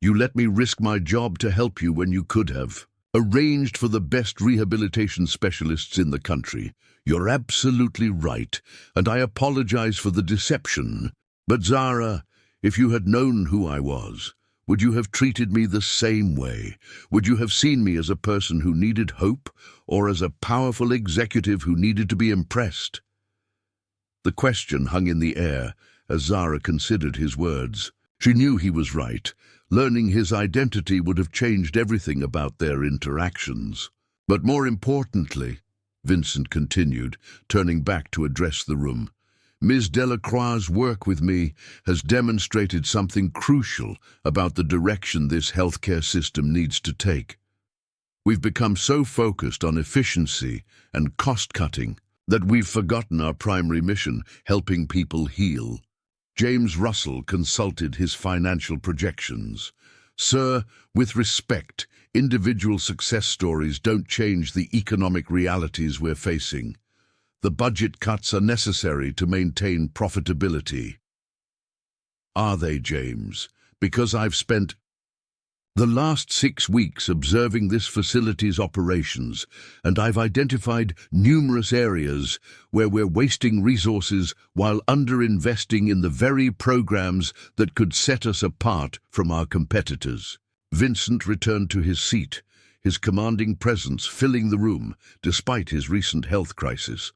You let me risk my job to help you when you could have arranged for the best rehabilitation specialists in the country. You're absolutely right, and I apologize for the deception. But Zara, If you had known who I was, would you have treated me the same way? Would you have seen me as a person who needed hope, or as a powerful executive who needed to be impressed? The question hung in the air as Zara considered his words. She knew he was right. Learning his identity would have changed everything about their interactions. But more importantly, Vincent continued, turning back to address the room, Ms. Delacroix's work with me has demonstrated something crucial about the direction this healthcare system needs to take. We've become so focused on efficiency and cost-cutting that we've forgotten our primary mission, helping people heal. James Russell consulted his financial projections. Sir, with respect, individual success stories don't change the economic realities we're facing. The budget cuts are necessary to maintain profitability. Are they, James? Because I've spent the last 6 weeks observing this facility's operations, and I've identified numerous areas where we're wasting resources while underinvesting in the very programs that could set us apart from our competitors. Vincent returned to his seat, his commanding presence filling the room despite his recent health crisis.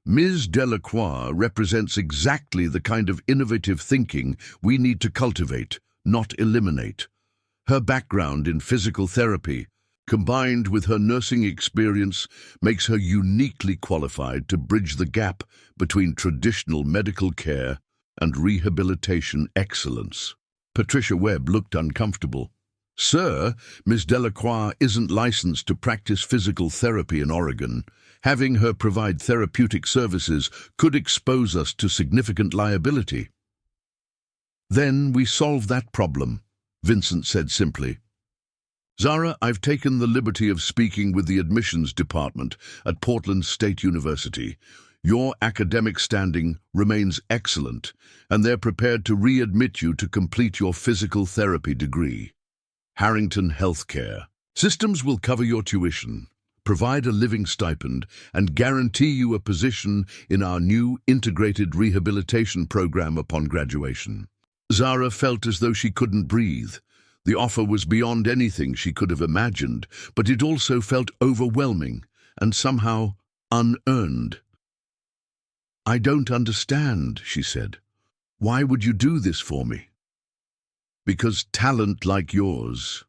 Ms. Delacroix represents exactly the kind of innovative thinking we need to cultivate, not eliminate. Her background in physical therapy, combined with her nursing experience, makes her uniquely qualified to bridge the gap between traditional medical care and rehabilitation excellence. Patricia Webb looked uncomfortable. Sir, Ms. Delacroix isn't licensed to practice physical therapy in Oregon. Having her provide therapeutic services could expose us to significant liability. Then we solve that problem, Vincent said simply. Zara, I've taken the liberty of speaking with the admissions department at Portland State University. Your academic standing remains excellent, and they're prepared to readmit you to complete your physical therapy degree. Harrington Healthcare Systems will cover your tuition, provide a living stipend, and guarantee you a position in our new integrated rehabilitation program upon graduation. Zara felt as though she couldn't breathe. The offer was beyond anything she could have imagined, but it also felt overwhelming and somehow unearned. I don't understand, she said. Why would you do this for me? Because talent like yours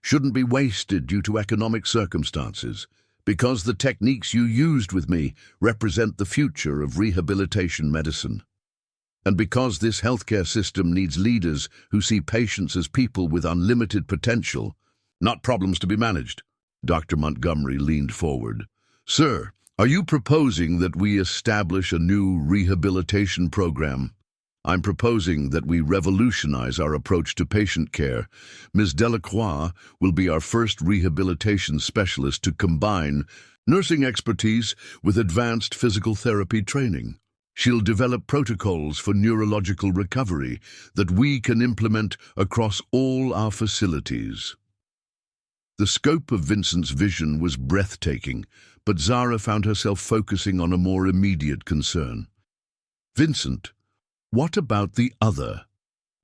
shouldn't be wasted due to economic circumstances, because the techniques you used with me represent the future of rehabilitation medicine, and because this healthcare system needs leaders who see patients as people with unlimited potential, not problems to be managed. Dr. Montgomery leaned forward. Sir, are you proposing that we establish a new rehabilitation program? I'm proposing that we revolutionize our approach to patient care. Ms. Delacroix will be our first rehabilitation specialist to combine nursing expertise with advanced physical therapy training. She'll develop protocols for neurological recovery that we can implement across all our facilities. The scope of Vincent's vision was breathtaking, but Zara found herself focusing on a more immediate concern. Vincent, what about the other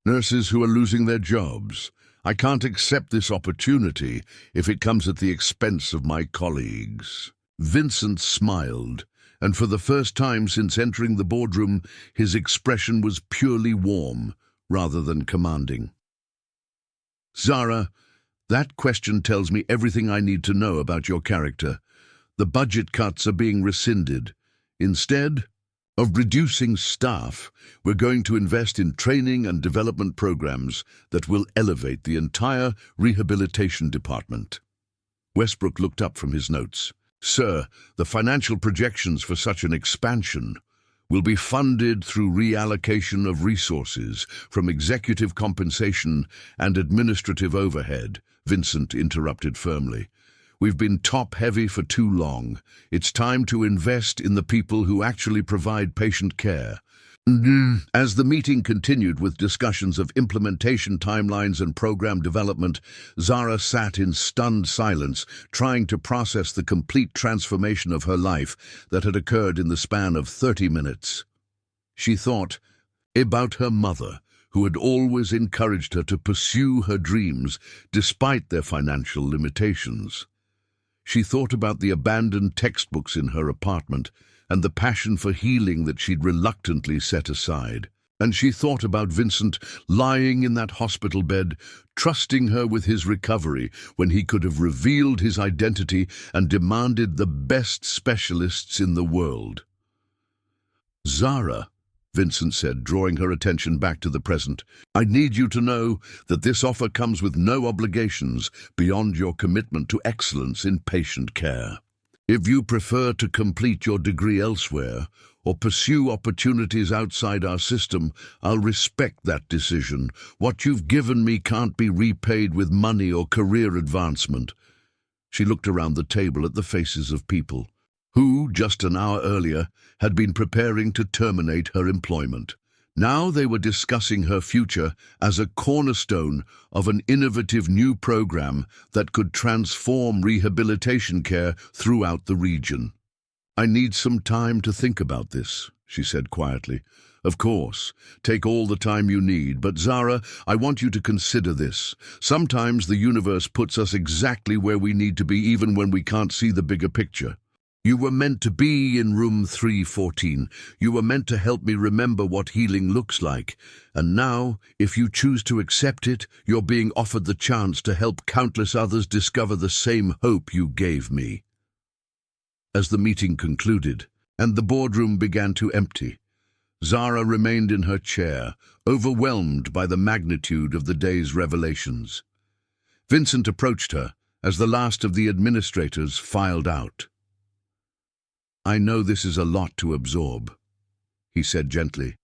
nurses who are losing their jobs? I can't accept this opportunity if it comes at the expense of my colleagues. Vincent smiled, and for the first time since entering the boardroom, his expression was purely warm rather than commanding. Zara, that question tells me everything I need to know about your character. The budget cuts are being rescinded. Instead of reducing staff, we're going to invest in training and development programs that will elevate the entire rehabilitation department. Westbrook looked up from his notes. Sir, the financial projections for such an expansion will be funded through reallocation of resources from executive compensation and administrative overhead, Vincent interrupted firmly. We've been top-heavy for too long. It's time to invest in the people who actually provide patient care. As the meeting continued with discussions of implementation timelines and program development, Zara sat in stunned silence, trying to process the complete transformation of her life that had occurred in the span of 30 minutes. She thought about her mother, who had always encouraged her to pursue her dreams despite their financial limitations. She thought about the abandoned textbooks in her apartment and the passion for healing that she'd reluctantly set aside. And she thought about Vincent lying in that hospital bed, trusting her with his recovery when he could have revealed his identity and demanded the best specialists in the world. "Zara," Vincent said, drawing her attention back to the present, "I need you to know that this offer comes with no obligations beyond your commitment to excellence in patient care. If you prefer to complete your degree elsewhere or pursue opportunities outside our system, I'll respect that decision. What you've given me can't be repaid with money or career advancement." She looked around the table at the faces of people who, just an hour earlier, had been preparing to terminate her employment. Now they were discussing her future as a cornerstone of an innovative new program that could transform rehabilitation care throughout the region. "I need some time to think about this," she said quietly. "Of course, take all the time you need, but Zara, I want you to consider this. Sometimes the universe puts us exactly where we need to be even when we can't see the bigger picture. You were meant to be in room 314. You were meant to help me remember what healing looks like. And now, if you choose to accept it, you're being offered the chance to help countless others discover the same hope you gave me." As the meeting concluded and the boardroom began to empty, Zara remained in her chair, overwhelmed by the magnitude of the day's revelations. Vincent approached her as the last of the administrators filed out. "I know this is a lot to absorb," he said gently.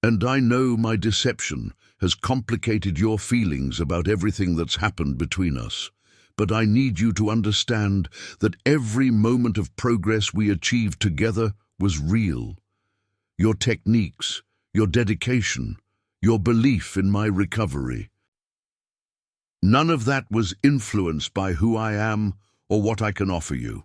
"And I know my deception has complicated your feelings about everything that's happened between us. But I need you to understand that every moment of progress we achieved together was real. Your techniques, your dedication, your belief in my recovery. None of that was influenced by who I am or what I can offer you."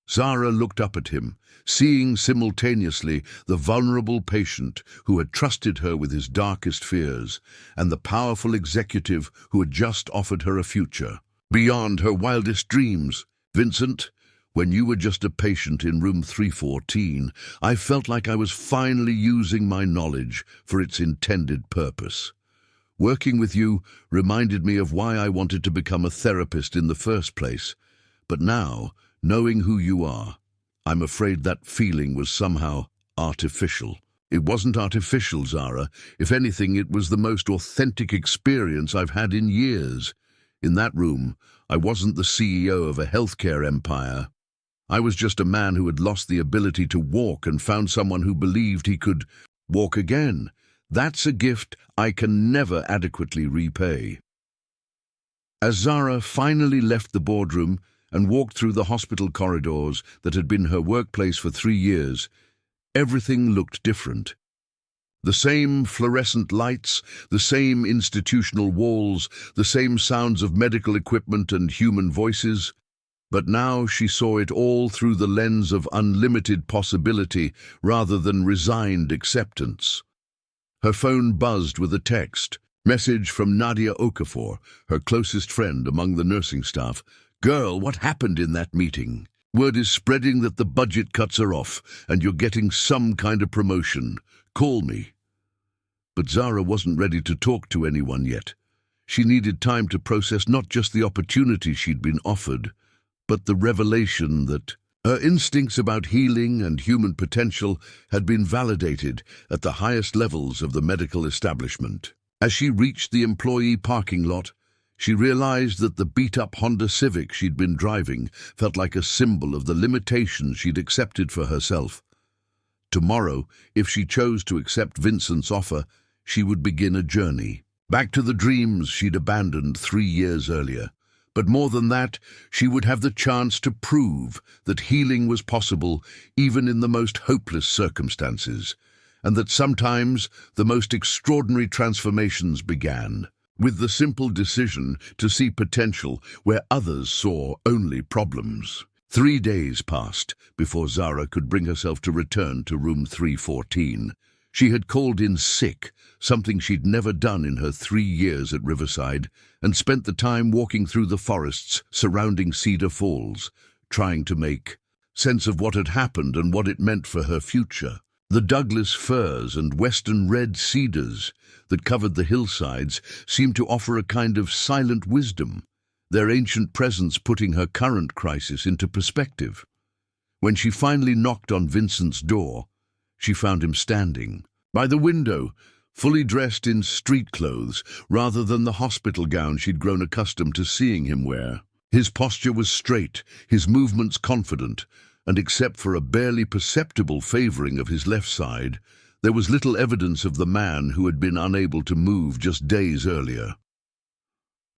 Zara looked up at him, seeing simultaneously the vulnerable patient who had trusted her with his darkest fears and the powerful executive who had just offered her a future beyond her wildest dreams. "Vincent, when you were just a patient in room 314, I felt like I was finally using my knowledge for its intended purpose. Working with you reminded me of why I wanted to become a therapist in the first place. But now, knowing who you are, I'm afraid that feeling was somehow artificial." "It wasn't artificial, Zara. If anything, it was the most authentic experience I've had in years. In that room, I wasn't the CEO of a healthcare empire. I was just a man who had lost the ability to walk and found someone who believed he could walk again. That's a gift I can never adequately repay." As Zara finally left the boardroom and walked through the hospital corridors that had been her workplace for 3 years, everything looked different. The same fluorescent lights, the same institutional walls, the same sounds of medical equipment and human voices. But now she saw it all through the lens of unlimited possibility rather than resigned acceptance. Her phone buzzed with a text message from Nadia Okafor, her closest friend among the nursing staff. "Girl, what happened in that meeting? Word is spreading that the budget cuts are off and you're getting some kind of promotion. Call me." But Zara wasn't ready to talk to anyone yet. She needed time to process not just the opportunity she'd been offered, but the revelation that her instincts about healing and human potential had been validated at the highest levels of the medical establishment. As she reached the employee parking lot, she realized that the beat-up Honda Civic she'd been driving felt like a symbol of the limitations she'd accepted for herself. Tomorrow, if she chose to accept Vincent's offer, she would begin a journey back to the dreams she'd abandoned 3 years earlier. But more than that, she would have the chance to prove that healing was possible even in the most hopeless circumstances, and that sometimes the most extraordinary transformations began with the simple decision to see potential where others saw only problems. 3 days passed before Zara could bring herself to return to room 314. She had called in sick, something she'd never done in her 3 years at Riverside, and spent the time walking through the forests surrounding Cedar Falls, trying to make sense of what had happened and what it meant for her future. The Douglas firs and western red cedars that covered the hillsides seemed to offer a kind of silent wisdom, their ancient presence putting her current crisis into perspective. When she finally knocked on Vincent's door, she found him standing by the window, fully dressed in street clothes rather than the hospital gown she'd grown accustomed to seeing him wear. His posture was straight, his movements confident, and except for a barely perceptible favoring of his left side, there was little evidence of the man who had been unable to move just days earlier.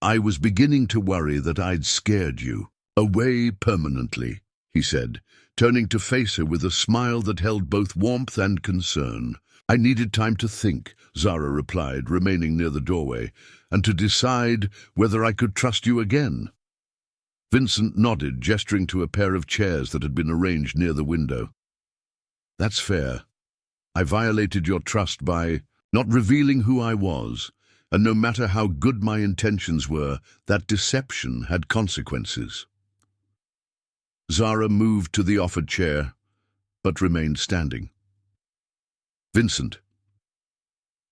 "I was beginning to worry that I'd scared you away permanently," he said, turning to face her with a smile that held both warmth and concern. "I needed time to think," Zara replied, remaining near the doorway, "and to decide whether I could trust you again." Vincent nodded, gesturing to a pair of chairs that had been arranged near the window. "That's fair. I violated your trust by not revealing who I was, and no matter how good my intentions were, that deception had consequences." Zara moved to the offered chair, but remained standing. "Vincent,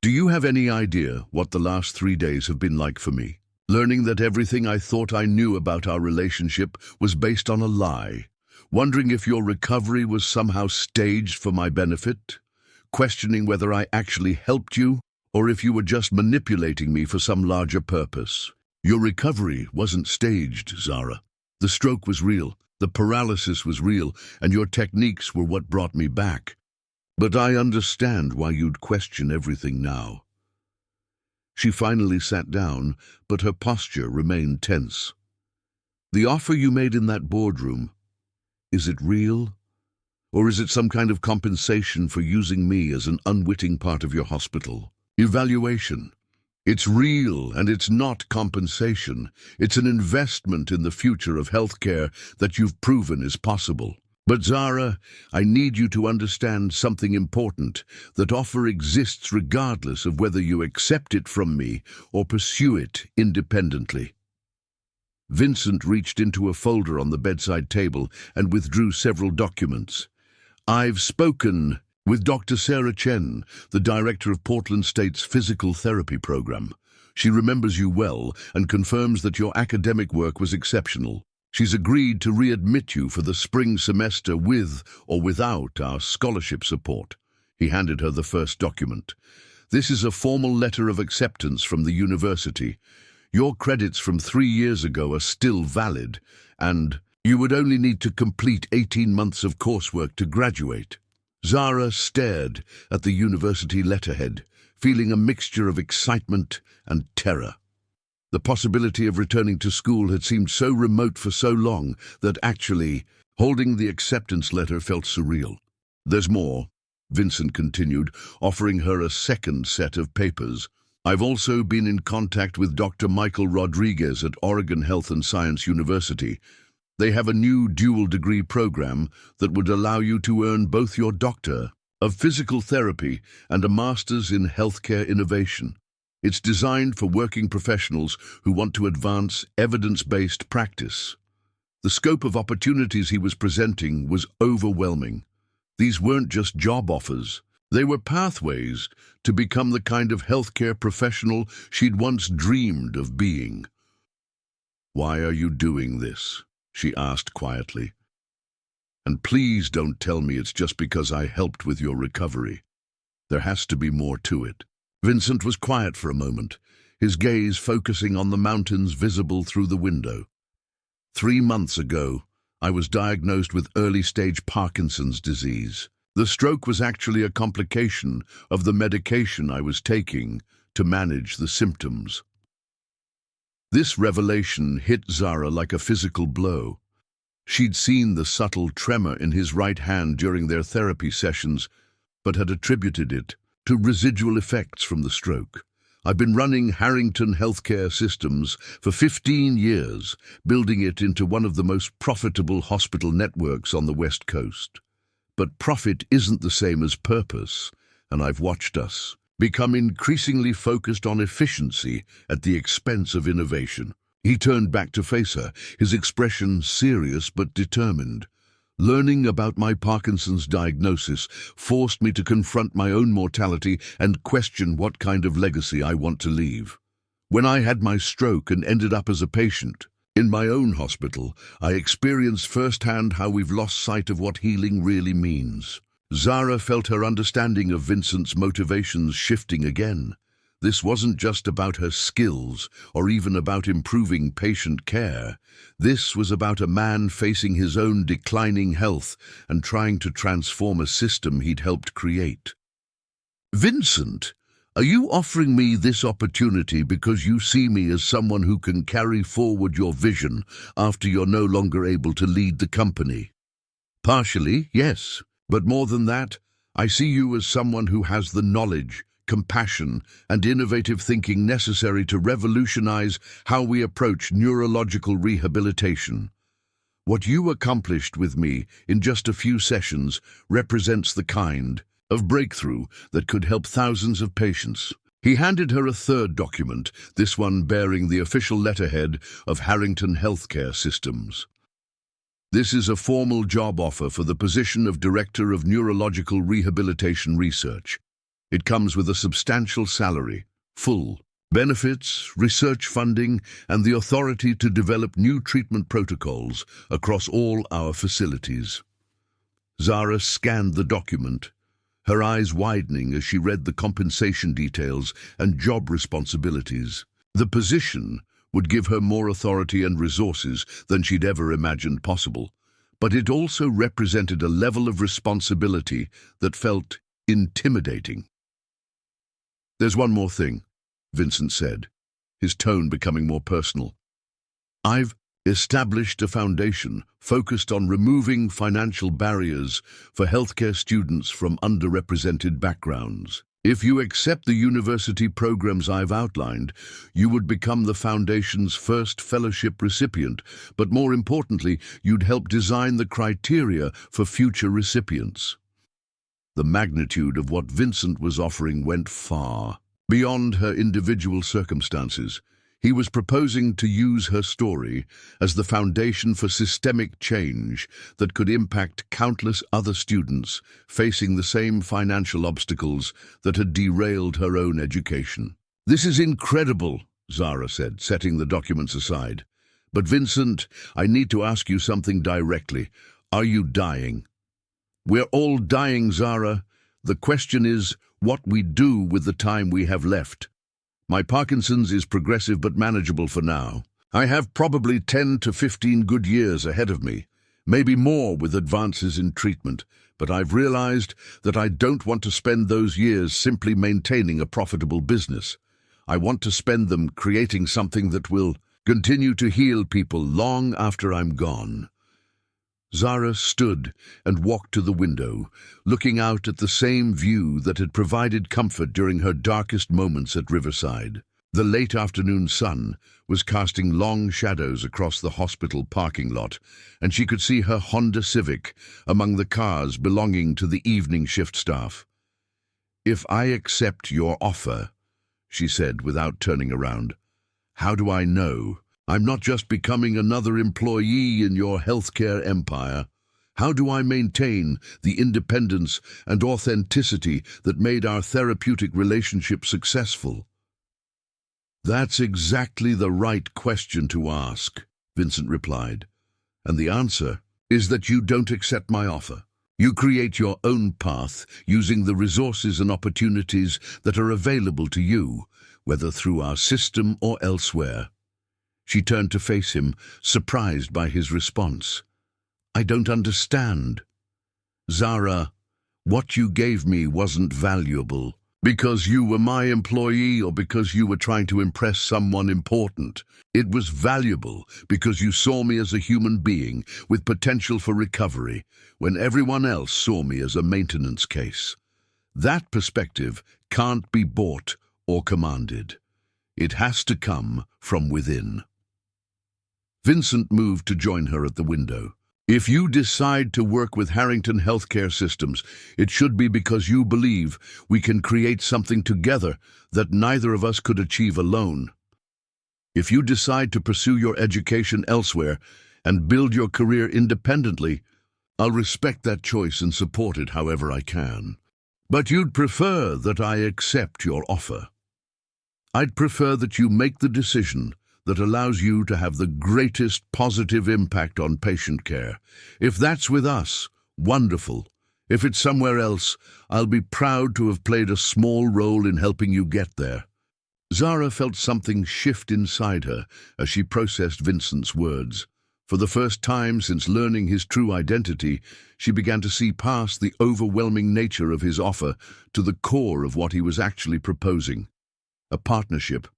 do you have any idea what the last 3 days have been like for me? Learning that everything I thought I knew about our relationship was based on a lie, wondering if your recovery was somehow staged for my benefit, questioning whether I actually helped you, or if you were just manipulating me for some larger purpose. Your recovery wasn't staged, Zara. The stroke was real, the paralysis was real, and your techniques were what brought me back. But I understand why you'd question everything now." She finally sat down, but her posture remained tense. "The offer you made in that boardroom, is it real? Or is it some kind of compensation for using me as an unwitting part of your hospital evaluation? It's real, and it's not compensation. It's an investment in the future of healthcare that you've proven is possible. But Zara, I need you to understand something important. That offer exists regardless of whether you accept it from me or pursue it independently." Vincent reached into a folder on the bedside table and withdrew several documents. "I've spoken with Dr. Sarah Chen, the director of Portland State's physical therapy program. She remembers you well and confirms that your academic work was exceptional. She's agreed to readmit you for the spring semester with or without our scholarship support." He handed her the first document. "This is a formal letter of acceptance from the university. Your credits from 3 years ago are still valid, and you would only need to complete 18 months of coursework to graduate." Zara stared at the university letterhead, feeling a mixture of excitement and terror. The possibility of returning to school had seemed so remote for so long that actually holding the acceptance letter felt surreal. "There's more," Vincent continued, offering her a second set of papers. "I've also been in contact with Dr. Michael Rodriguez at Oregon Health and Science University. They have a new dual-degree program that would allow you to earn both your Doctor of Physical Therapy and a Master's in Healthcare Innovation. It's designed for working professionals who want to advance evidence-based practice." The scope of opportunities he was presenting was overwhelming. These weren't just job offers. They were pathways to become the kind of healthcare professional she'd once dreamed of being. "Why are you doing this?" she asked quietly. "And please don't tell me it's just because I helped with your recovery. There has to be more to it." Vincent was quiet for a moment, his gaze focusing on the mountains visible through the window. 3 months ago, I was diagnosed with early-stage Parkinson's disease. The stroke was actually a complication of the medication I was taking to manage the symptoms. This revelation hit Zara like a physical blow. She'd seen the subtle tremor in his right hand during their therapy sessions, but had attributed it to residual effects from the stroke. "I've been running Harrington Healthcare Systems for 15 years, building it into one of the most profitable hospital networks on the West Coast. But profit isn't the same as purpose, and I've watched us become increasingly focused on efficiency at the expense of innovation. He turned back to face her, his expression serious but determined. Learning about my Parkinson's diagnosis forced me to confront my own mortality and question what kind of legacy I want to leave. When I had my stroke and ended up as a patient in my own hospital, I experienced firsthand how we've lost sight of what healing really means. Zara felt her understanding of Vincent's motivations shifting again. This wasn't just about her skills or even about improving patient care. This was about a man facing his own declining health and trying to transform a system he'd helped create. "Vincent, are you offering me this opportunity because you see me as someone who can carry forward your vision after you're no longer able to lead the company?" "Partially, yes. But more than that, I see you as someone who has the knowledge, compassion, and innovative thinking necessary to revolutionize how we approach neurological rehabilitation. What you accomplished with me in just a few sessions represents the kind of breakthrough that could help thousands of patients." He handed her a third document, this one bearing the official letterhead of Harrington Healthcare Systems. "This is a formal job offer for the position of Director of Neurological Rehabilitation Research. It comes with a substantial salary, full benefits, research funding, and the authority to develop new treatment protocols across all our facilities." Zara scanned the document, her eyes widening as she read the compensation details and job responsibilities. The position would give her more authority and resources than she'd ever imagined possible, but it also represented a level of responsibility that felt intimidating. "There's one more thing," Vincent said, his tone becoming more personal. "I've established a foundation focused on removing financial barriers for healthcare students from underrepresented backgrounds. If you accept the university programs I've outlined, you would become the Foundation's first fellowship recipient, but more importantly, you'd help design the criteria for future recipients." The magnitude of what Vincent was offering went far beyond her individual circumstances. He was proposing to use her story as the foundation for systemic change that could impact countless other students facing the same financial obstacles that had derailed her own education. "This is incredible," Zara said, setting the documents aside. "But Vincent, I need to ask you something directly. Are you dying?" "We're all dying, Zara. The question is what we do with the time we have left. My Parkinson's is progressive but manageable for now. I have probably 10 to 15 good years ahead of me, maybe more with advances in treatment, but I've realized that I don't want to spend those years simply maintaining a profitable business. I want to spend them creating something that will continue to heal people long after I'm gone." Zara stood and walked to the window, looking out at the same view that had provided comfort during her darkest moments at Riverside. The late afternoon sun was casting long shadows across the hospital parking lot, and she could see her Honda Civic among the cars belonging to the evening shift staff. "If I accept your offer," she said without turning around, "how do I know I'm not just becoming another employee in your healthcare empire? How do I maintain the independence and authenticity that made our therapeutic relationship successful?" "That's exactly the right question to ask," Vincent replied. "And the answer is that you don't accept my offer. You create your own path using the resources and opportunities that are available to you, whether through our system or elsewhere." She turned to face him, surprised by his response. "I don't understand." "Zara, what you gave me wasn't valuable because you were my employee or because you were trying to impress someone important. It was valuable because you saw me as a human being with potential for recovery when everyone else saw me as a maintenance case. That perspective can't be bought or commanded. It has to come from within." Vincent moved to join her at the window. If you decide to work with Harrington Healthcare Systems, it should be because you believe we can create something together that neither of us could achieve alone. If you decide to pursue your education elsewhere and build your career independently, I'll respect that choice and support it however I can. But you'd prefer that I accept your offer. I'd prefer that you make the decision that allows you to have the greatest positive impact on patient care. If that's with us, wonderful. If it's somewhere else, I'll be proud to have played a small role in helping you get there. Zara felt something shift inside her as she processed Vincent's words. For the first time since learning his true identity, she began to see past the overwhelming nature of his offer to the core of what he was actually proposing. A partnership.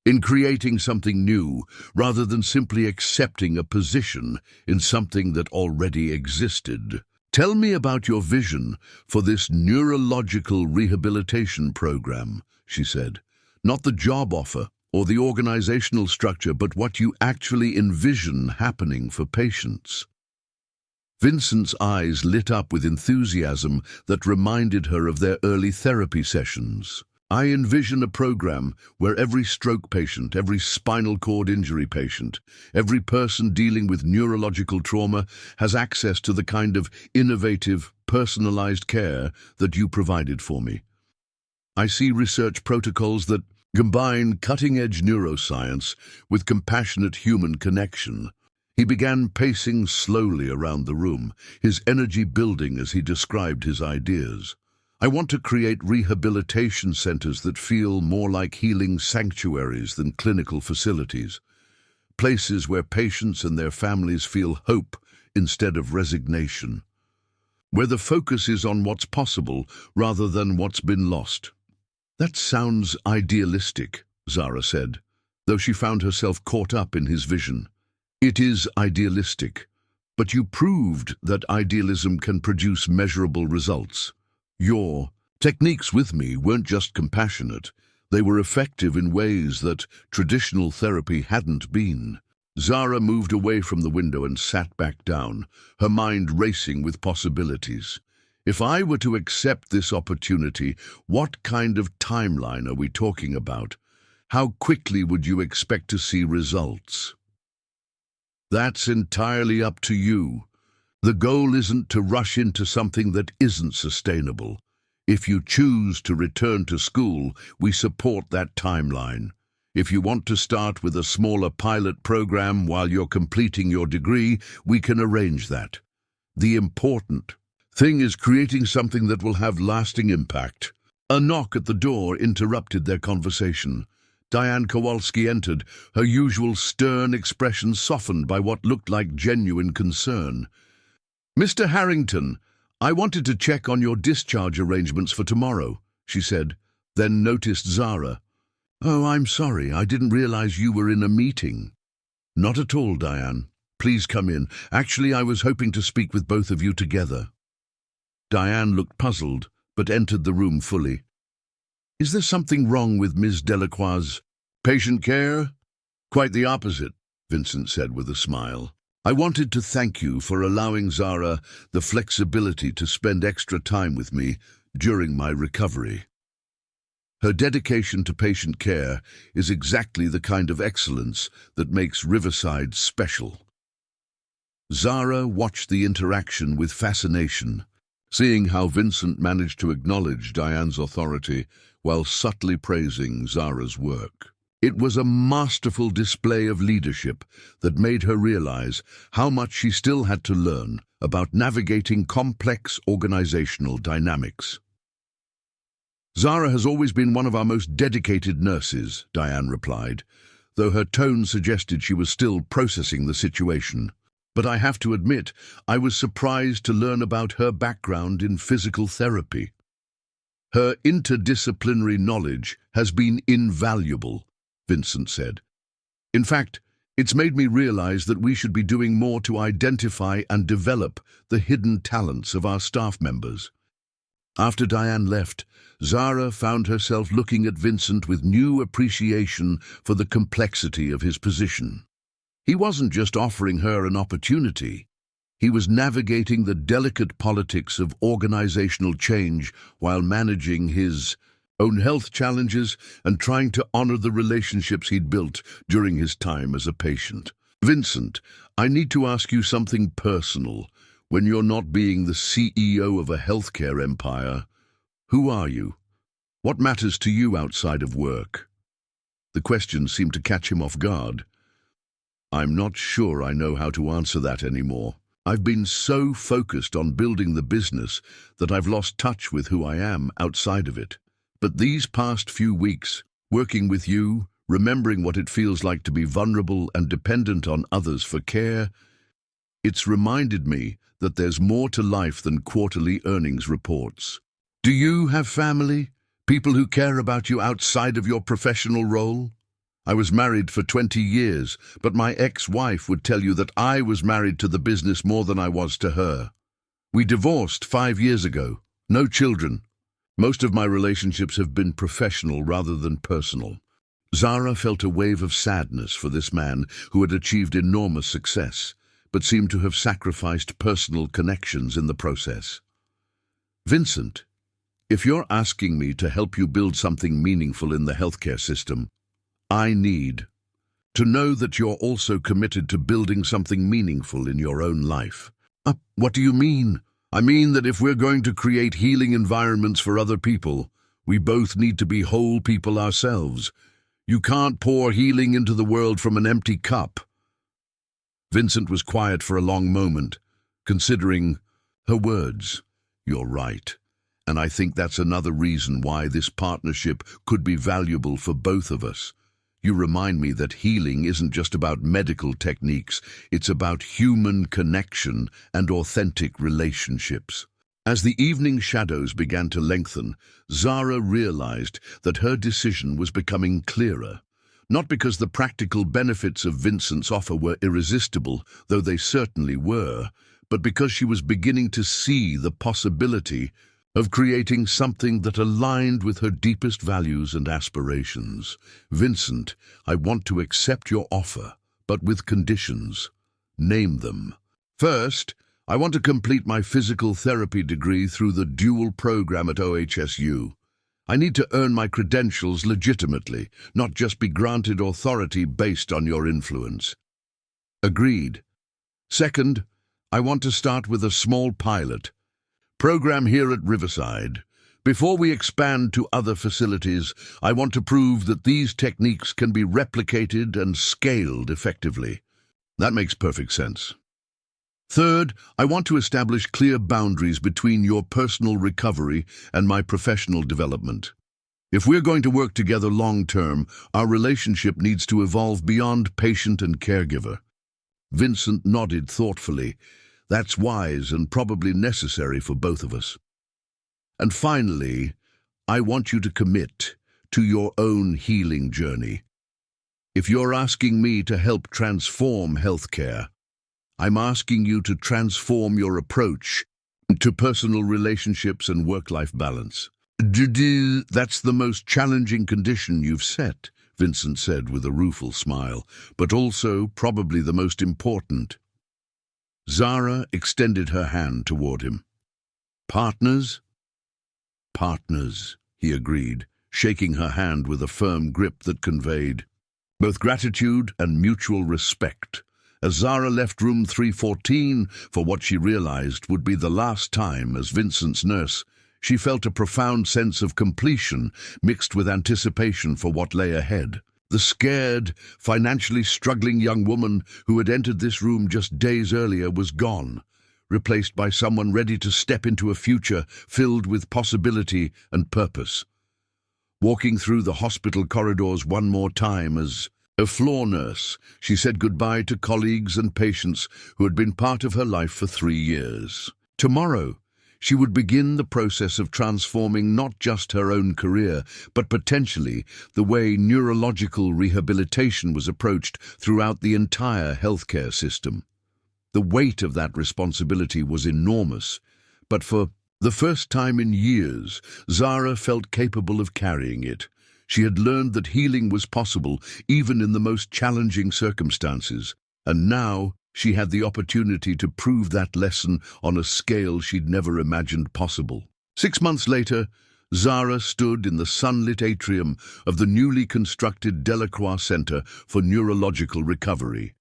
In creating something new, rather than simply accepting a position in something that already existed. Tell me about your vision for this neurological rehabilitation program, she said. Not the job offer or the organizational structure, but what you actually envision happening for patients. Vincent's eyes lit up with enthusiasm that reminded her of their early therapy sessions. I envision a program where every stroke patient, every spinal cord injury patient, every person dealing with neurological trauma has access to the kind of innovative, personalized care that you provided for me. I see research protocols that combine cutting-edge neuroscience with compassionate human connection. He began pacing slowly around the room, his energy building as he described his ideas. I want to create rehabilitation centers that feel more like healing sanctuaries than clinical facilities. Places where patients and their families feel hope instead of resignation. Where the focus is on what's possible rather than what's been lost. That sounds idealistic, Zara said, though she found herself caught up in his vision. It is idealistic, but you proved that idealism can produce measurable results. Your techniques with me weren't just compassionate, they were effective in ways that traditional therapy hadn't been. Zara moved away from the window and sat back down, her mind racing with possibilities. If I were to accept this opportunity, what kind of timeline are we talking about? How quickly would you expect to see results? That's entirely up to you. The goal isn't to rush into something that isn't sustainable. If you choose to return to school, we support that timeline. If you want to start with a smaller pilot program while you're completing your degree, we can arrange that. The important thing is creating something that will have lasting impact. A knock at the door interrupted their conversation. Diane Kowalski entered, her usual stern expression softened by what looked like genuine concern. Mr. Harrington, I wanted to check on your discharge arrangements for tomorrow, she said, then noticed Zara. Oh, I'm sorry, I didn't realize you were in a meeting. Not at all, Diane. Please come in. Actually, I was hoping to speak with both of you together. Diane looked puzzled, but entered the room fully. Is there something wrong with Ms. Delacroix's patient care? Quite the opposite, Vincent said with a smile. I wanted to thank you for allowing Zara the flexibility to spend extra time with me during my recovery. Her dedication to patient care is exactly the kind of excellence that makes Riverside special. Zara watched the interaction with fascination, seeing how Vincent managed to acknowledge Diane's authority while subtly praising Zara's work. It was a masterful display of leadership that made her realize how much she still had to learn about navigating complex organizational dynamics. Zara has always been one of our most dedicated nurses, Diane replied, though her tone suggested she was still processing the situation. But I have to admit, I was surprised to learn about her background in physical therapy. Her interdisciplinary knowledge has been invaluable, Vincent said. In fact, it's made me realize that we should be doing more to identify and develop the hidden talents of our staff members. After Diane left, Zara found herself looking at Vincent with new appreciation for the complexity of his position. He wasn't just offering her an opportunity. He was navigating the delicate politics of organizational change while managing his own health challenges and trying to honor the relationships he'd built during his time as a patient. Vincent, I need to ask you something personal. When you're not being the CEO of a healthcare empire, who are you? What matters to you outside of work? The question seemed to catch him off guard. I'm not sure I know how to answer that anymore. I've been so focused on building the business that I've lost touch with who I am outside of it. But these past few weeks, working with you, remembering what it feels like to be vulnerable and dependent on others for care, it's reminded me that there's more to life than quarterly earnings reports. Do you have family? People who care about you outside of your professional role? I was married for 20 years, but my ex-wife would tell you that I was married to the business more than I was to her. We divorced 5 years ago. No children. Most of my relationships have been professional rather than personal. Zara felt a wave of sadness for this man who had achieved enormous success, but seemed to have sacrificed personal connections in the process. Vincent, if you're asking me to help you build something meaningful in the healthcare system, I need to know that you're also committed to building something meaningful in your own life. What do you mean? I mean that if we're going to create healing environments for other people, we both need to be whole people ourselves. You can't pour healing into the world from an empty cup. Vincent was quiet for a long moment, considering her words. You're right, and I think that's another reason why this partnership could be valuable for both of us. You remind me that healing isn't just about medical techniques, it's about human connection and authentic relationships. As the evening shadows began to lengthen, Zara realized that her decision was becoming clearer. Not because the practical benefits of Vincent's offer were irresistible, though they certainly were, but because she was beginning to see the possibility of creating something that aligned with her deepest values and aspirations. Vincent, I want to accept your offer, but with conditions. Name them. First, I want to complete my physical therapy degree through the dual program at OHSU. I need to earn my credentials legitimately, not just be granted authority based on your influence. Agreed. Second, I want to start with a small pilot program here at Riverside. Before we expand to other facilities, I want to prove that these techniques can be replicated and scaled effectively. That makes perfect sense. Third, I want to establish clear boundaries between your personal recovery and my professional development. If we're going to work together long-term, our relationship needs to evolve beyond patient and caregiver. Vincent nodded thoughtfully. That's wise and probably necessary for both of us. And finally, I want you to commit to your own healing journey. If you're asking me to help transform healthcare, I'm asking you to transform your approach to personal relationships and work-life balance. That's the most challenging condition you've set, Vincent said with a rueful smile, but also probably the most important. Zara extended her hand toward him. Partners? Partners, he agreed, shaking her hand with a firm grip that conveyed both gratitude and mutual respect. As Zara left room 314 for what she realized would be the last time as Vincent's nurse, she felt a profound sense of completion mixed with anticipation for what lay ahead. The scared, financially struggling young woman who had entered this room just days earlier was gone, replaced by someone ready to step into a future filled with possibility and purpose. Walking through the hospital corridors one more time as a floor nurse, she said goodbye to colleagues and patients who had been part of her life for 3 years. Tomorrow, she would begin the process of transforming not just her own career, but potentially the way neurological rehabilitation was approached throughout the entire healthcare system. The weight of that responsibility was enormous, but for the first time in years, Zara felt capable of carrying it. She had learned that healing was possible even in the most challenging circumstances, and now She had the opportunity to prove that lesson on a scale she'd never imagined possible. 6 months later, Zara stood in the sunlit atrium of the newly constructed Delacroix Center for Neurological Recovery,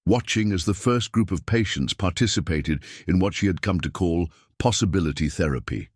watching as the first group of patients participated in what she had come to call possibility therapy.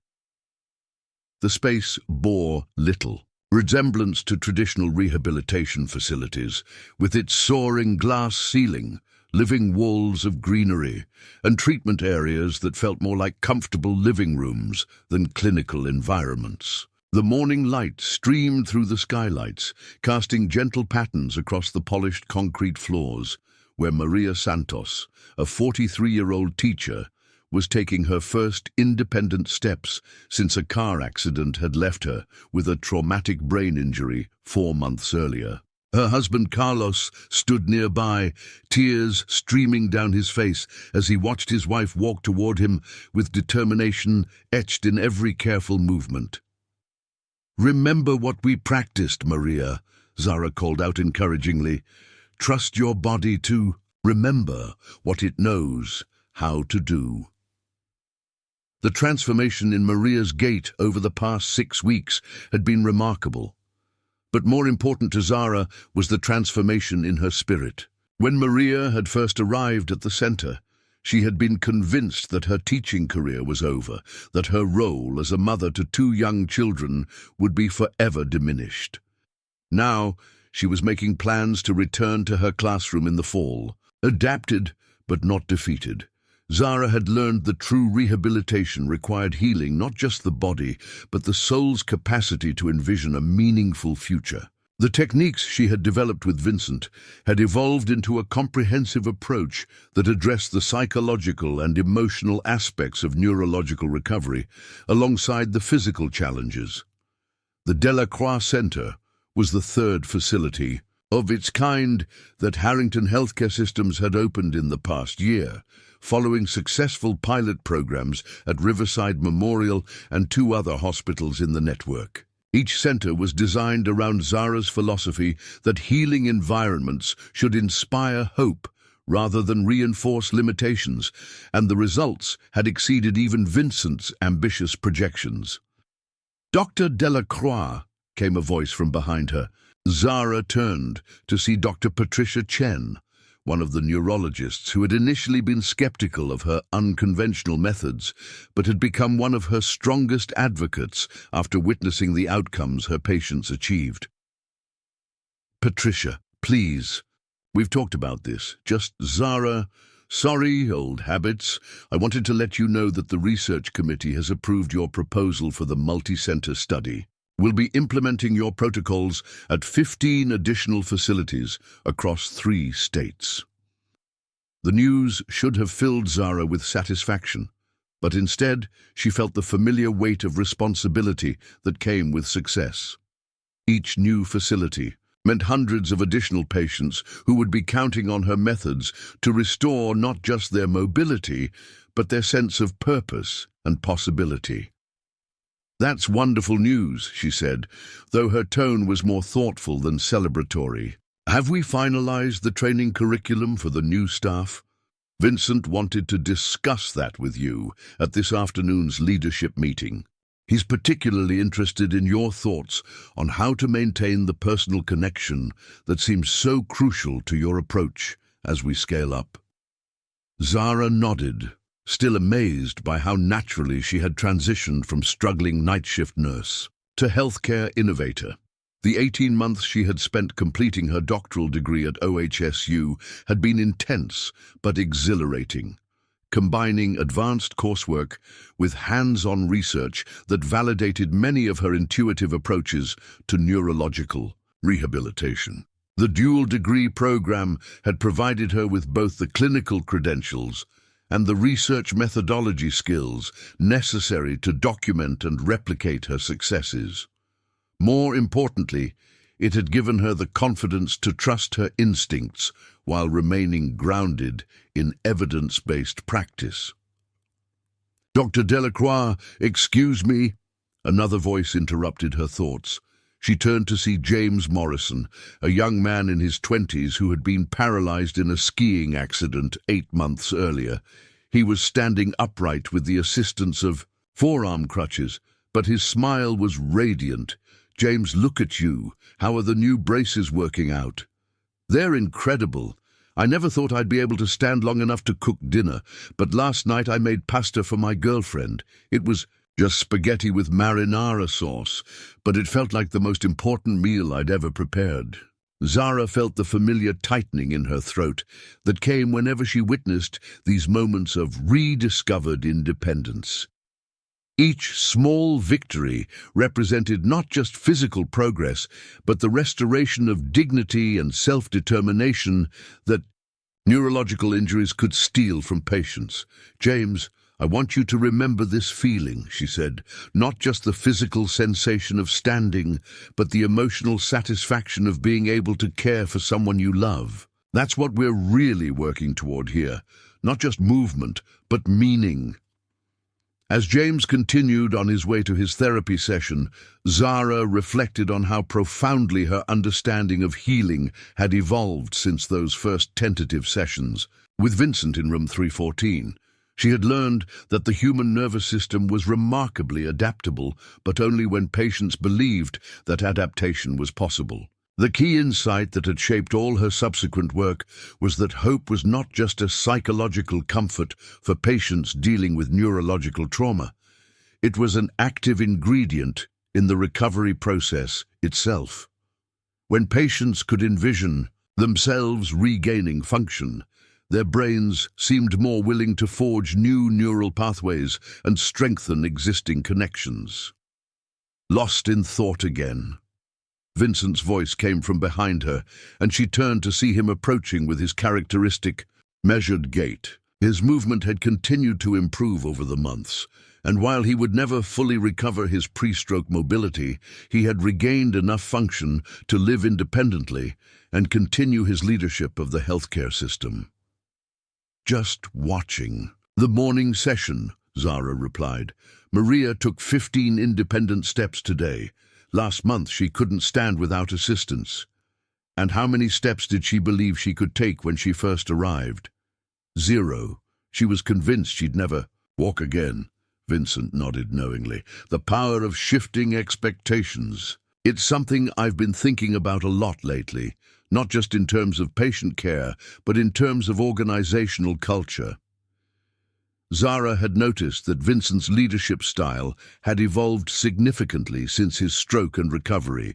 The space bore little resemblance to traditional rehabilitation facilities, with its soaring glass ceiling, living walls of greenery, and treatment areas that felt more like comfortable living rooms than clinical environments. The morning light streamed through the skylights, casting gentle patterns across the polished concrete floors, where Maria Santos, a 43-year-old teacher, was taking her first independent steps since a car accident had left her with a traumatic brain injury 4 months earlier. Her husband Carlos stood nearby, tears streaming down his face as he watched his wife walk toward him with determination etched in every careful movement. "Remember what we practiced, Maria," Zara called out encouragingly. "Trust your body to remember what it knows how to do." The transformation in Maria's gait over the past 6 weeks had been remarkable. But more important to Zara was the transformation in her spirit. When Maria had first arrived at the center, she had been convinced that her teaching career was over, that her role as a mother to 2 young children would be forever diminished. Now, she was making plans to return to her classroom in the fall. Adapted, but not defeated, Zara had learned that true rehabilitation required healing not just the body, but the soul's capacity to envision a meaningful future. The techniques she had developed with Vincent had evolved into a comprehensive approach that addressed the psychological and emotional aspects of neurological recovery, alongside the physical challenges. The Delacroix Center was the 3rd facility of its kind that Harrington Healthcare Systems had opened in the past year, following successful pilot programs at Riverside Memorial and 2 other hospitals in the network. Each center was designed around Zara's philosophy that healing environments should inspire hope rather than reinforce limitations, and the results had exceeded even Vincent's ambitious projections. "Dr. Delacroix," came a voice from behind her. Zara turned to see Dr. Patricia Chen, one of the neurologists who had initially been skeptical of her unconventional methods, but had become one of her strongest advocates after witnessing the outcomes her patients achieved. "Patricia, please. We've talked about this. Just Zara. Sorry, old habits. I wanted to let you know that the research committee has approved your proposal for the multi-center study. We'll be implementing your protocols at 15 additional facilities across 3 states. The news should have filled Zara with satisfaction, but instead she felt the familiar weight of responsibility that came with success. Each new facility meant hundreds of additional patients who would be counting on her methods to restore not just their mobility, but their sense of purpose and possibility. "That's wonderful news," she said, though her tone was more thoughtful than celebratory. "Have we finalized the training curriculum for the new staff? Vincent wanted to discuss that with you at this afternoon's leadership meeting. He's particularly interested in your thoughts on how to maintain the personal connection that seems so crucial to your approach as we scale up." Zara nodded, still amazed by how naturally she had transitioned from struggling night shift nurse to healthcare innovator. The 18 months she had spent completing her doctoral degree at OHSU had been intense but exhilarating, combining advanced coursework with hands-on research that validated many of her intuitive approaches to neurological rehabilitation. The dual degree program had provided her with both the clinical credentials and the research methodology skills necessary to document and replicate her successes. More importantly, it had given her the confidence to trust her instincts while remaining grounded in evidence-based practice. "Dr. Delacroix, excuse me," another voice interrupted her thoughts. She turned to see James Morrison, a young man in his 20s who had been paralyzed in a skiing accident 8 months earlier. He was standing upright with the assistance of forearm crutches, but his smile was radiant. "James, look at you. How are the new braces working out?" "They're incredible. I never thought I'd be able to stand long enough to cook dinner, but last night I made pasta for my girlfriend. It was just spaghetti with marinara sauce, but it felt like the most important meal I'd ever prepared." Zara felt the familiar tightening in her throat that came whenever she witnessed these moments of rediscovered independence. Each small victory represented not just physical progress, but the restoration of dignity and self-determination that neurological injuries could steal from patients. "James, I want you to remember this feeling," she said, "not just the physical sensation of standing, but the emotional satisfaction of being able to care for someone you love. That's what we're really working toward here, not just movement, but meaning." As James continued on his way to his therapy session, Zara reflected on how profoundly her understanding of healing had evolved since those first tentative sessions. With Vincent in room 314, she had learned that the human nervous system was remarkably adaptable, but only when patients believed that adaptation was possible. The key insight that had shaped all her subsequent work was that hope was not just a psychological comfort for patients dealing with neurological trauma. It was an active ingredient in the recovery process itself. When patients could envision themselves regaining function, their brains seemed more willing to forge new neural pathways and strengthen existing connections. Lost in thought again, Vincent's voice came from behind her, and she turned to see him approaching with his characteristic, measured gait. His movement had continued to improve over the months, and while he would never fully recover his pre-stroke mobility, he had regained enough function to live independently and continue his leadership of the healthcare system. "Just watching." "The morning session," Zara replied. "Maria took 15 independent steps today. Last month she couldn't stand without assistance." "And how many steps did she believe she could take when she first arrived?" 0. She was convinced she'd never walk again. Vincent nodded knowingly. "The power of shifting expectations. It's something I've been thinking about a lot lately, not just in terms of patient care, but in terms of organizational culture." Zara had noticed that Vincent's leadership style had evolved significantly since his stroke and recovery.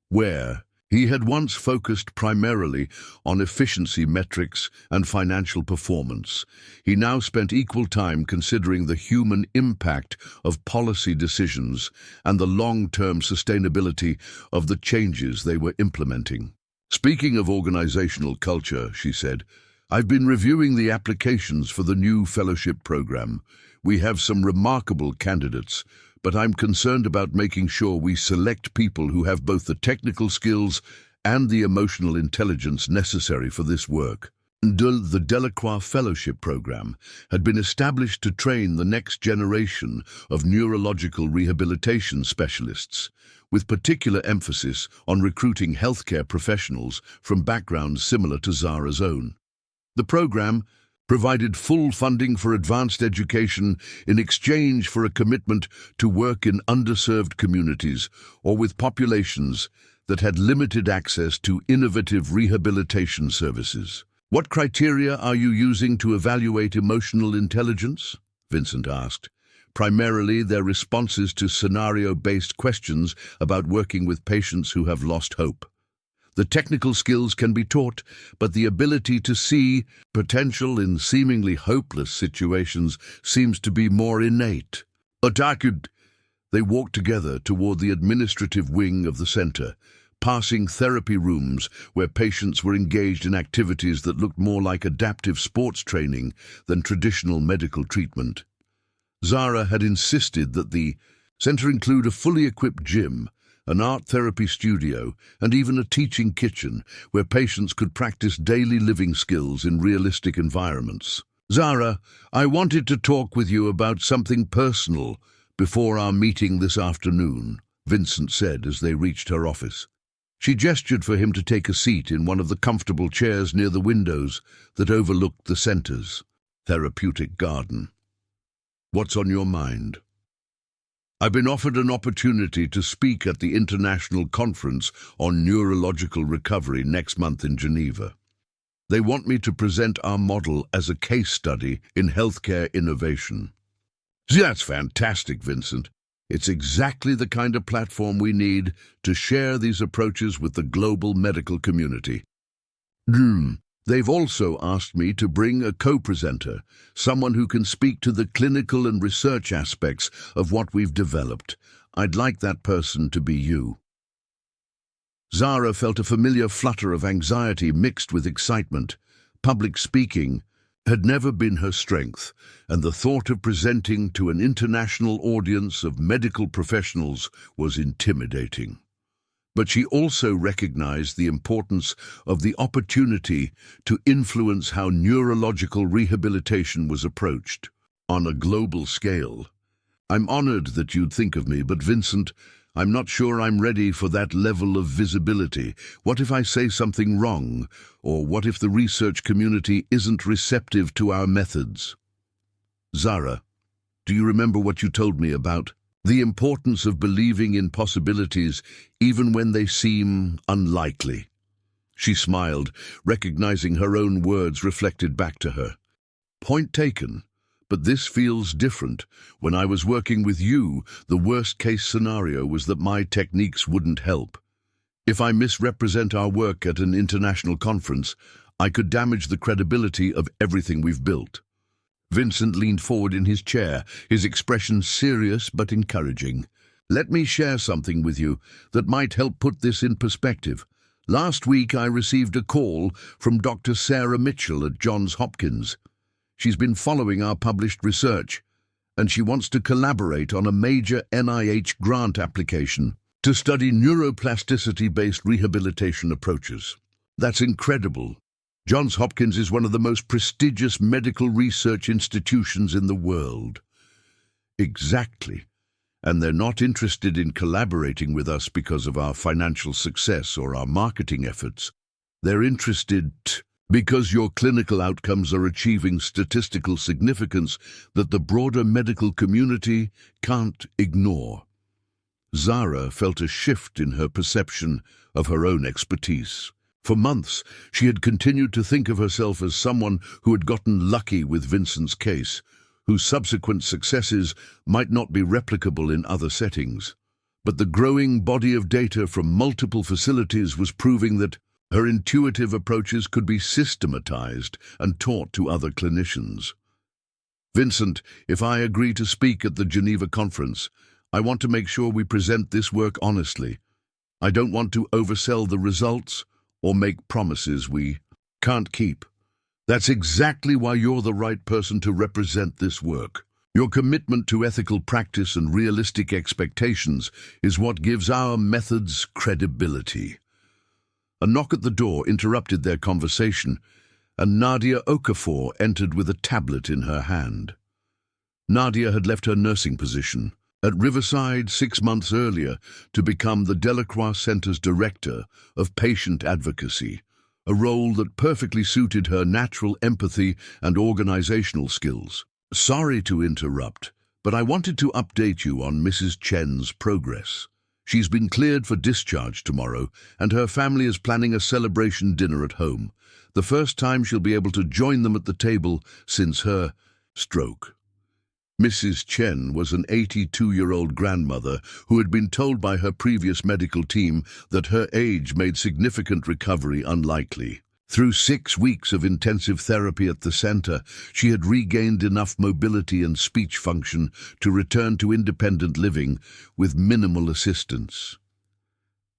Where he had once focused primarily on efficiency metrics and financial performance, he now spent equal time considering the human impact of policy decisions and the long-term sustainability of the changes they were implementing. "Speaking of organizational culture," she said, "I've been reviewing the applications for the new fellowship program. We have some remarkable candidates, but I'm concerned about making sure we select people who have both the technical skills and the emotional intelligence necessary for this work." The Delacroix Fellowship Program had been established to train the next generation of neurological rehabilitation specialists, with particular emphasis on recruiting healthcare professionals from backgrounds similar to Zara's own. The program provided full funding for advanced education in exchange for a commitment to work in underserved communities or with populations that had limited access to innovative rehabilitation services. "What criteria are you using to evaluate emotional intelligence?" Vincent asked. "Primarily their responses to scenario-based questions about working with patients who have lost hope. The technical skills can be taught, but the ability to see potential in seemingly hopeless situations seems to be more innate." They walked together toward the administrative wing of the center, passing therapy rooms where patients were engaged in activities that looked more like adaptive sports training than traditional medical treatment. Zara had insisted that the center include a fully equipped gym, an art therapy studio, and even a teaching kitchen where patients could practice daily living skills in realistic environments. "Zara, I wanted to talk with you about something personal before our meeting this afternoon," Vincent said as they reached her office. She gestured for him to take a seat in one of the comfortable chairs near the windows that overlooked the center's therapeutic garden. "What's on your mind?" "I've been offered an opportunity to speak at the International Conference on Neurological Recovery next month in Geneva. They want me to present our model as a case study in healthcare innovation." "That's fantastic, Vincent. It's exactly the kind of platform we need to share these approaches with the global medical community." They've also asked me to bring a co-presenter, someone who can speak to the clinical and research aspects of what we've developed. I'd like that person to be you." Zara felt a familiar flutter of anxiety mixed with excitement. Public speaking had never been her strength, and the thought of presenting to an international audience of medical professionals was intimidating. But she also recognized the importance of the opportunity to influence how neurological rehabilitation was approached on a global scale. "I'm honored that you'd think of me, but Vincent, I'm not sure I'm ready for that level of visibility. What if I say something wrong? Or what if the research community isn't receptive to our methods?" "Zara, do you remember what you told me about the importance of believing in possibilities even when they seem unlikely?" She smiled, recognizing her own words reflected back to her. "Point taken. But this feels different. When I was working with you, the worst-case scenario was that my techniques wouldn't help. If I misrepresent our work at an international conference, I could damage the credibility of everything we've built." Vincent leaned forward in his chair, his expression serious but encouraging. "Let me share something with you that might help put this in perspective. Last week I received a call from Dr. Sarah Mitchell at Johns Hopkins. She's been following our published research, and she wants to collaborate on a major NIH grant application to study neuroplasticity-based rehabilitation approaches. That's incredible. Johns Hopkins is one of the most prestigious medical research institutions in the world." "Exactly. And they're not interested in collaborating with us because of our financial success or our marketing efforts. They're interested because your clinical outcomes are achieving statistical significance that the broader medical community can't ignore." Zara felt a shift in her perception of her own expertise. For months, she had continued to think of herself as someone who had gotten lucky with Vincent's case, whose subsequent successes might not be replicable in other settings. But the growing body of data from multiple facilities was proving that her intuitive approaches could be systematized and taught to other clinicians. "Vincent, if I agree to speak at the Geneva conference, I want to make sure we present this work honestly. I don't want to oversell the results or make promises we can't keep. That's exactly why you're the right person to represent this work. Your commitment to ethical practice and realistic expectations is what gives our methods credibility." A knock at the door interrupted their conversation, and Nadia Okafor entered with a tablet in her hand. Nadia had left her nursing position at Riverside 6 months earlier to become the Delacroix Center's Director of Patient Advocacy, a role that perfectly suited her natural empathy and organizational skills. "Sorry to interrupt, but I wanted to update you on Mrs. Chen's progress. She's been cleared for discharge tomorrow, and her family is planning a celebration dinner at home, the first time she'll be able to join them at the table since her stroke." Mrs. Chen was an 82-year-old grandmother who had been told by her previous medical team that her age made significant recovery unlikely. Through 6 weeks of intensive therapy at the center, she had regained enough mobility and speech function to return to independent living with minimal assistance.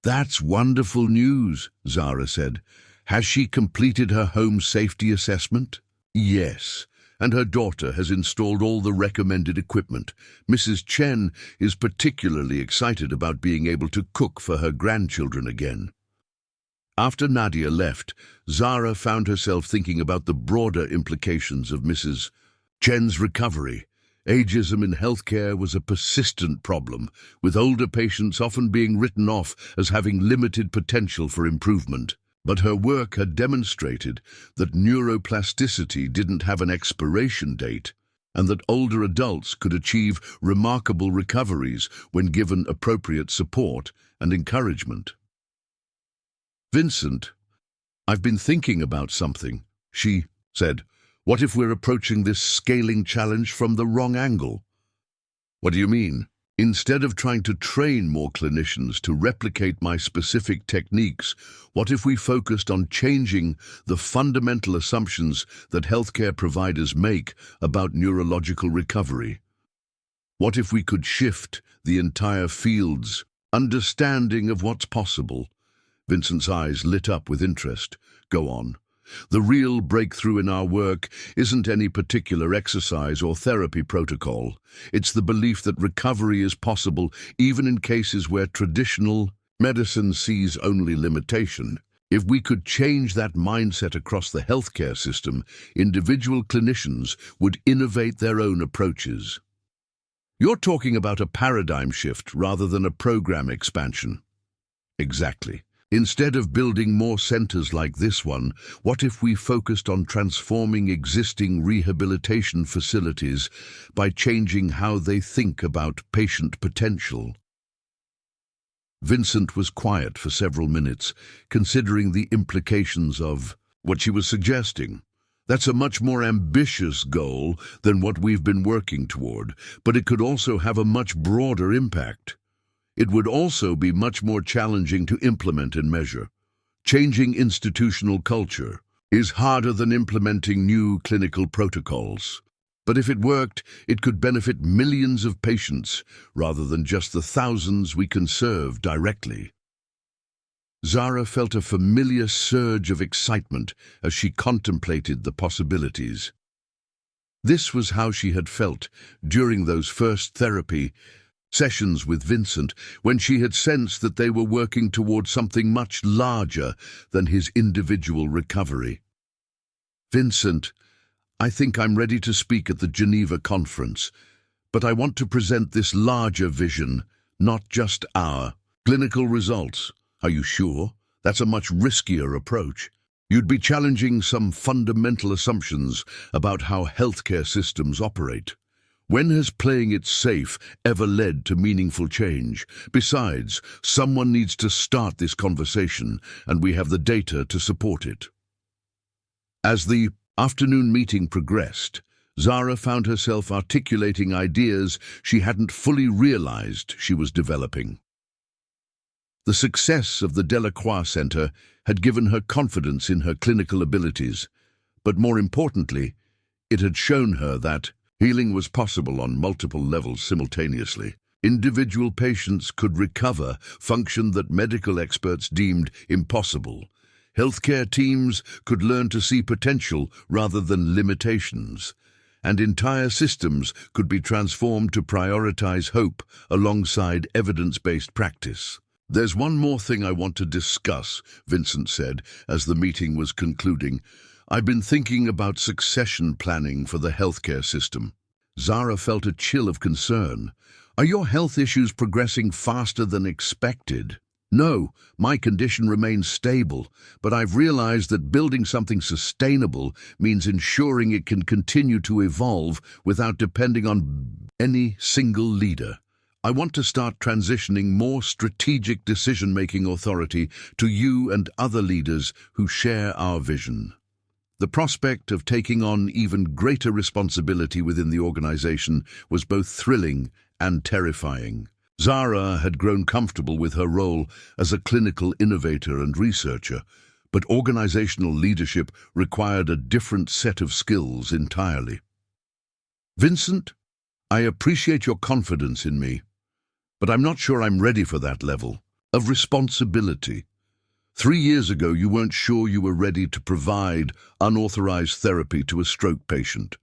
"That's wonderful news," Zara said. "Has she completed her home safety assessment?" "Yes, and her daughter has installed all the recommended equipment. Mrs. Chen is particularly excited about being able to cook for her grandchildren again." After Nadia left, Zara found herself thinking about the broader implications of Mrs. Chen's recovery. Ageism in healthcare was a persistent problem, with older patients often being written off as having limited potential for improvement. But her work had demonstrated that neuroplasticity didn't have an expiration date, and that older adults could achieve remarkable recoveries when given appropriate support and encouragement. "Vincent, I've been thinking about something," she said. "What if we're approaching this scaling challenge from the wrong angle?" "What do you mean?" "Instead of trying to train more clinicians to replicate my specific techniques, what if we focused on changing the fundamental assumptions that healthcare providers make about neurological recovery? What if we could shift the entire field's understanding of what's possible?" Vincent's eyes lit up with interest. "Go on." "The real breakthrough in our work isn't any particular exercise or therapy protocol. It's the belief that recovery is possible even in cases where traditional medicine sees only limitation. If we could change that mindset across the healthcare system, individual clinicians would innovate their own approaches." "You're talking about a paradigm shift rather than a program expansion." "Exactly. Instead of building more centers like this one, what if we focused on transforming existing rehabilitation facilities by changing how they think about patient potential?" Vincent was quiet for several minutes, considering the implications of what she was suggesting. "That's a much more ambitious goal than what we've been working toward, but it could also have a much broader impact. It would also be much more challenging to implement and measure. Changing institutional culture is harder than implementing new clinical protocols. But if it worked, it could benefit millions of patients rather than just the thousands we can serve directly." Zara felt a familiar surge of excitement as she contemplated the possibilities. This was how she had felt during those first therapy sessions with Vincent, when she had sensed that they were working towards something much larger than his individual recovery. "Vincent, I think I'm ready to speak at the Geneva conference, but I want to present this larger vision, not just our clinical results." "Are you sure? That's a much riskier approach. You'd be challenging some fundamental assumptions about how healthcare systems operate. When has playing it safe ever led to meaningful change? Besides, someone needs to start this conversation, and we have the data to support it." As the afternoon meeting progressed, Zara found herself articulating ideas she hadn't fully realized she was developing. The success of the Delacroix Center had given her confidence in her clinical abilities, but more importantly, it had shown her that healing was possible on multiple levels simultaneously. Individual patients could recover function that medical experts deemed impossible. Healthcare teams could learn to see potential rather than limitations. And entire systems could be transformed to prioritize hope alongside evidence-based practice. "There's one more thing I want to discuss," Vincent said as the meeting was concluding. "I've been thinking about succession planning for the healthcare system." Zara felt a chill of concern. "Are your health issues progressing faster than expected?" "No, my condition remains stable, but I've realized that building something sustainable means ensuring it can continue to evolve without depending on any single leader. I want to start transitioning more strategic decision-making authority to you and other leaders who share our vision." The prospect of taking on even greater responsibility within the organization was both thrilling and terrifying. Zara had grown comfortable with her role as a clinical innovator and researcher, but organizational leadership required a different set of skills entirely. "Vincent, I appreciate your confidence in me, but I'm not sure I'm ready for that level of responsibility. 3 years ago, you weren't sure you were ready to provide unauthorized therapy to a stroke patient.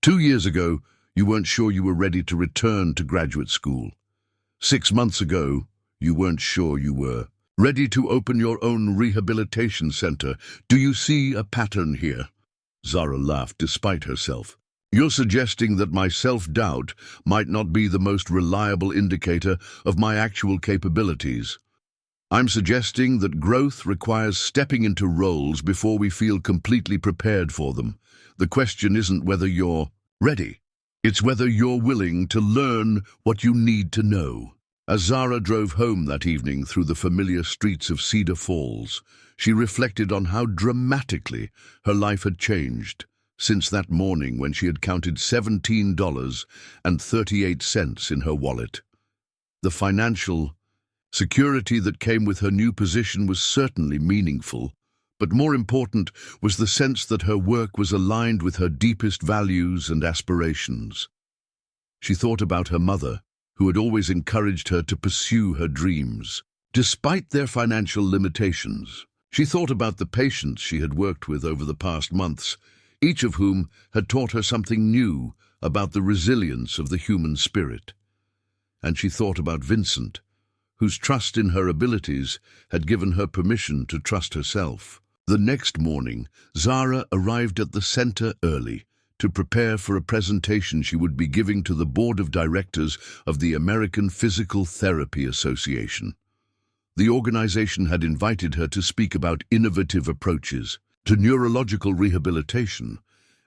2 years ago, you weren't sure you were ready to return to graduate school. 6 months ago, you weren't sure you were ready to open your own rehabilitation center. Do you see a pattern here?" Zara laughed despite herself. You're suggesting that my self-doubt might not be the most reliable indicator of my actual capabilities. I'm suggesting that growth requires stepping into roles before we feel completely prepared for them. The question isn't whether you're ready. It's whether you're willing to learn what you need to know. As Zara drove home that evening through the familiar streets of Cedar Falls, she reflected on how dramatically her life had changed since that morning when she had counted $17.38 in her wallet. The financial security that came with her new position was certainly meaningful, but more important was the sense that her work was aligned with her deepest values and aspirations. She thought about her mother, who had always encouraged her to pursue her dreams, despite their financial limitations. She thought about the patients she had worked with over the past months, each of whom had taught her something new about the resilience of the human spirit. And she thought about Vincent, whose trust in her abilities had given her permission to trust herself. The next morning, Zara arrived at the center early to prepare for a presentation she would be giving to the board of directors of the American Physical Therapy Association. The organization had invited her to speak about innovative approaches to neurological rehabilitation,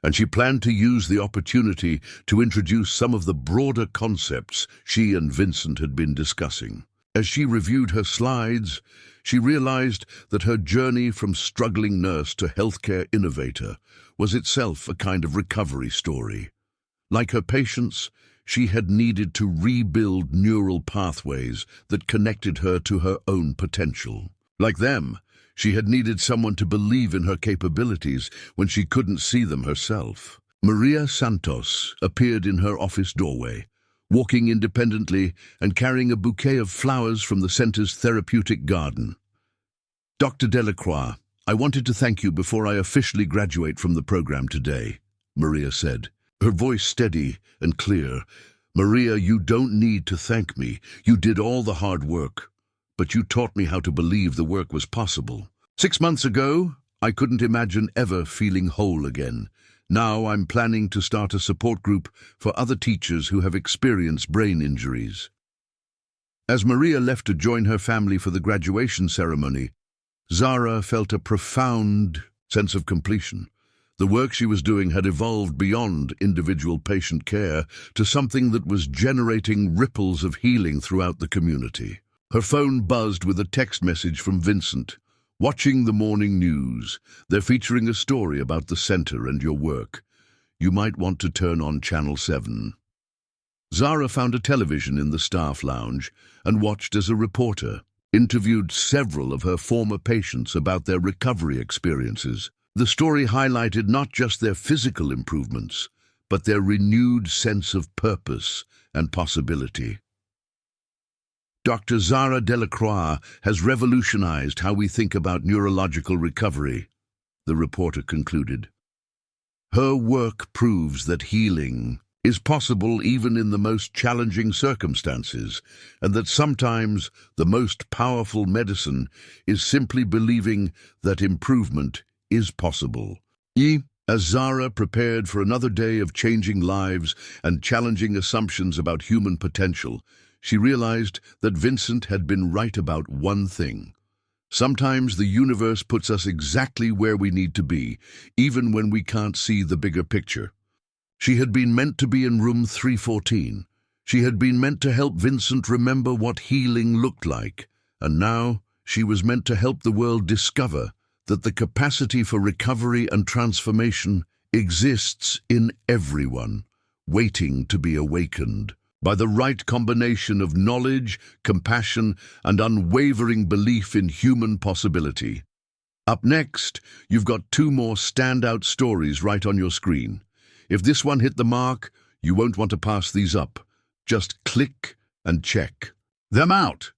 and she planned to use the opportunity to introduce some of the broader concepts she and Vincent had been discussing. As she reviewed her slides, she realized that her journey from struggling nurse to healthcare innovator was itself a kind of recovery story. Like her patients, she had needed to rebuild neural pathways that connected her to her own potential. Like them, she had needed someone to believe in her capabilities when she couldn't see them herself. Maria Santos appeared in her office doorway, walking independently and carrying a bouquet of flowers from the center's therapeutic garden. "Dr. Delacroix, I wanted to thank you before I officially graduate from the program today," Maria said, her voice steady and clear. "Maria, you don't need to thank me. You did all the hard work, but you taught me how to believe the work was possible. 6 months ago, I couldn't imagine ever feeling whole again. Now I'm planning to start a support group for other teachers who have experienced brain injuries." As Maria left to join her family for the graduation ceremony, Zara felt a profound sense of completion. The work she was doing had evolved beyond individual patient care to something that was generating ripples of healing throughout the community. Her phone buzzed with a text message from Vincent. "Watching the morning news. They're featuring a story about the center and your work. You might want to turn on Channel 7. Zara found a television in the staff lounge and watched as a reporter interviewed several of her former patients about their recovery experiences. The story highlighted not just their physical improvements, but their renewed sense of purpose and possibility. Dr. Zara Delacroix has revolutionized how we think about neurological recovery, the reporter concluded. Her work proves that healing is possible even in the most challenging circumstances, and that sometimes the most powerful medicine is simply believing that improvement is possible. As Zara prepared for another day of changing lives and challenging assumptions about human potential, she realized that Vincent had been right about one thing. Sometimes the universe puts us exactly where we need to be, even when we can't see the bigger picture. She had been meant to be in room 314. She had been meant to help Vincent remember what healing looked like, and now she was meant to help the world discover that the capacity for recovery and transformation exists in everyone, waiting to be awakened. By the right combination of knowledge, compassion, and unwavering belief in human possibility. Up next, you've got 2 more standout stories right on your screen. If this one hit the mark, you won't want to pass these up. Just click and check them out.